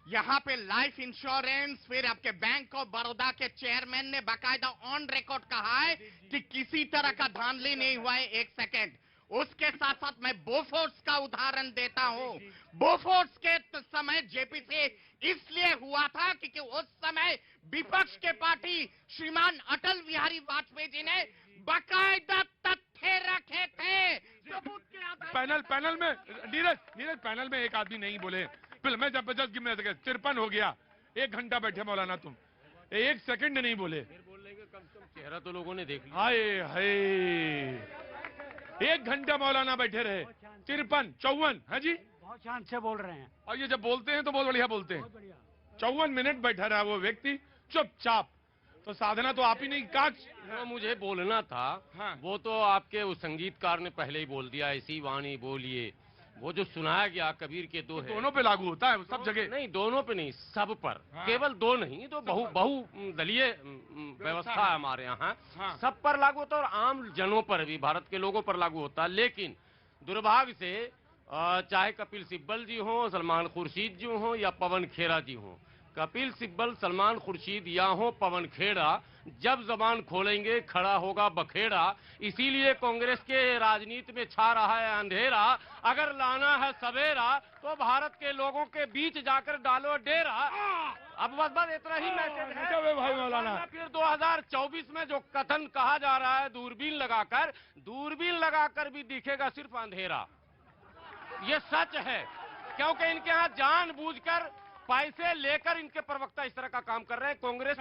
यहाँ पे लाइफ इंश्योरेंस, फिर आपके बैंक ऑफ बड़ौदा के चेयरमैन ने बाकायदा ऑन रिकॉर्ड कहा है कि किसी तरह का धांधली नहीं हुआ है। एक सेकेंड, उसके साथ साथ मैं बोफोर्स का उदाहरण देता हूं। बोफोर्स के समय जेपीसी इसलिए हुआ था क्योंकि उस समय विपक्ष के पार्टी श्रीमान अटल बिहारी वाजपेयी जी ने बाकायदा तथ्य रखे थे सबूत के आधार। पैनल में नीरज पैनल में एक आदमी नहीं बोले। फिल्म में जबरदस्त गिनने लगे, 53 हो गया। 1 घंटा बैठे मौलाना, तुम 1 सेकंड नहीं बोले। चेहरा तो लोगों ने देख लिया। हाय हाय, 1 घंटा मौलाना बैठे रहे। 53, 54, हाँ जी, बहुत शांत से बोल रहे हैं। और ये जब बोलते हैं तो बहुत बढ़िया बोलते हैं। 54 मिनट बैठा रहा वो व्यक्ति चुपचाप। तो साधना तो आप ही नहीं का जो मुझे बोलना था, हाँ। वो तो आपके उस संगीतकार ने पहले ही बोल दिया, ऐसी वाणी बोलिए। वो जो सुनाया गया कबीर के दो है, दोनों पे लागू होता है, सब जगह नहीं, दोनों पे नहीं, सब पर। हाँ। केवल 2 नहीं, तो बहु दलीय व्यवस्था है हमारे यहाँ। हाँ। सब पर लागू होता है और आम जनों पर भी, भारत के लोगों पर लागू होता है। लेकिन दुर्भाग्य से चाहे कपिल सिब्बल जी हो, सलमान खुर्शीद जी हो या पवन खेड़ा जी हो, कपिल सिब्बल, सलमान खुर्शीद या हो पवन खेड़ा, जब जबान खोलेंगे खड़ा होगा बखेड़ा। इसीलिए कांग्रेस के राजनीति में छा रहा है अंधेरा। अगर लाना है सवेरा तो भारत के लोगों के बीच जाकर डालो डेरा। अब बस इतना ही मैसेज है भाई मौलाना। फिर 2024 में जो कथन कहा जा रहा है दूरबीन लगाकर भी दिखेगा सिर्फ अंधेरा। ये सच है, क्योंकि इनके यहाँ जानबूझकर पैसे लेकर इनके प्रवक्ता इस तरह का काम कर रहे हैं। कांग्रेस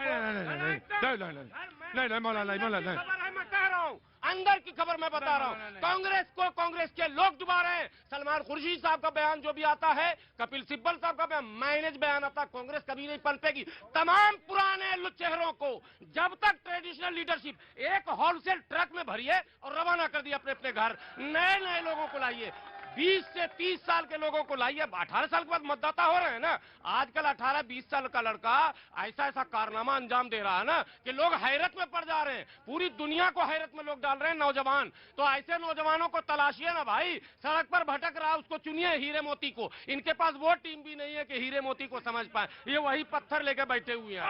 नहीं मौलाना मैं कह रहा हूँ, अंदर की खबर मैं बता रहा हूँ। कांग्रेस को कांग्रेस के लोग डुबा रहे हैं। सलमान खुर्शीद साहब का बयान जो भी आता है, कपिल सिब्बल साहब का बयान, माइनेज बयान आता, कांग्रेस कभी नहीं पनपेगी। तमाम पुराने चेहरों को जब तक ट्रेडिशनल लीडरशिप एक होलसेल ट्रक में भरिए और रवाना कर दिए अपने अपने घर। नए लोगों को लाइए, 20 से 30 साल के लोगों को लाइए। 18 साल के बाद मतदाता हो रहे हैं ना। आजकल 18-20 साल का लड़का ऐसा कारनामा अंजाम दे रहा है ना कि लोग हैरत में पड़ जा रहे हैं। पूरी दुनिया को हैरत में लोग डाल रहे हैं, नौजवान। तो ऐसे नौजवानों को तलाशिए ना भाई। सड़क पर भटक रहा है उसको चुनिए, हीरे मोती को। इनके पास वो टीम भी नहीं है कि हीरे मोती को समझ पाए। ये वही पत्थर लेके बैठे हुए हैं।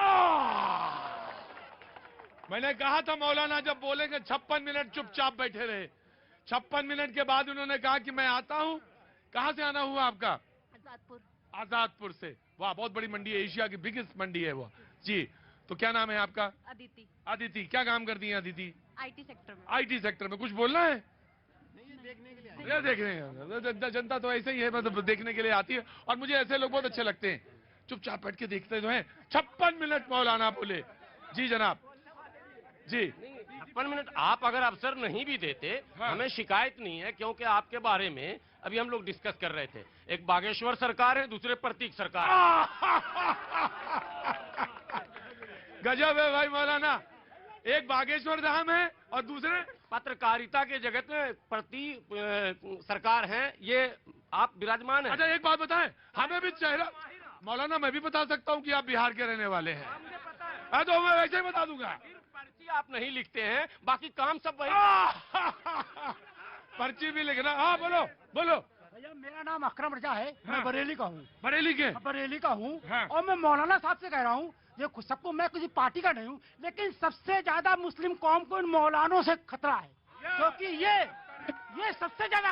मैंने कहा था मौलाना जब बोलेंगे 56 मिनट चुपचाप बैठे रहे। 56 मिनट के बाद उन्होंने कहा कि मैं आता हूं। कहां से आना हुआ आपका? आजादपुर से। वाह, बहुत बड़ी मंडी है, एशिया की बिगेस्ट मंडी है वो जी। तो क्या नाम है आपका? अदिति। क्या काम करती हैं अदिति? आईटी सेक्टर में। आईटी सेक्टर में। कुछ बोलना है? देखने के लिए देखने। जनता तो ऐसे ही है, मतलब देखने के लिए आती है। और मुझे ऐसे लोग बहुत अच्छे लगते हैं, चुपचाप बैठ के देखते जो है। 56 मिनट मौलाना बोले। जी जनाब जी। 56 मिनट आप अगर अवसर नहीं भी देते, हमें शिकायत नहीं है, क्योंकि आपके बारे में अभी हम लोग डिस्कस कर रहे थे। एक बागेश्वर सरकार है, दूसरे प्रतीक सरकार गजब है भाई मौलाना। एक बागेश्वर धाम है और दूसरे पत्रकारिता के जगत में प्रतीक सरकार है। ये आप विराजमान है। अच्छा एक बात बताएं, हमें भी चेहरा मौलाना, मैं भी बता सकता हूँ कि आप बिहार के रहने वाले हैं। तो मैं वैसे ही बता दूंगा। आप नहीं लिखते हैं, बाकी काम सब वही। पर्ची भी लिखना। हाँ बोलो भैया, मेरा नाम अकरम रजा है। मैं बरेली का हूँ। बरेली का हूँ। और मैं मौलाना साहब से कह रहा हूँ, ये सबको, मैं किसी पार्टी का नहीं हूँ, लेकिन सबसे ज्यादा मुस्लिम कौम को इन मौलानों से खतरा है, क्योंकि ये सबसे ज्यादा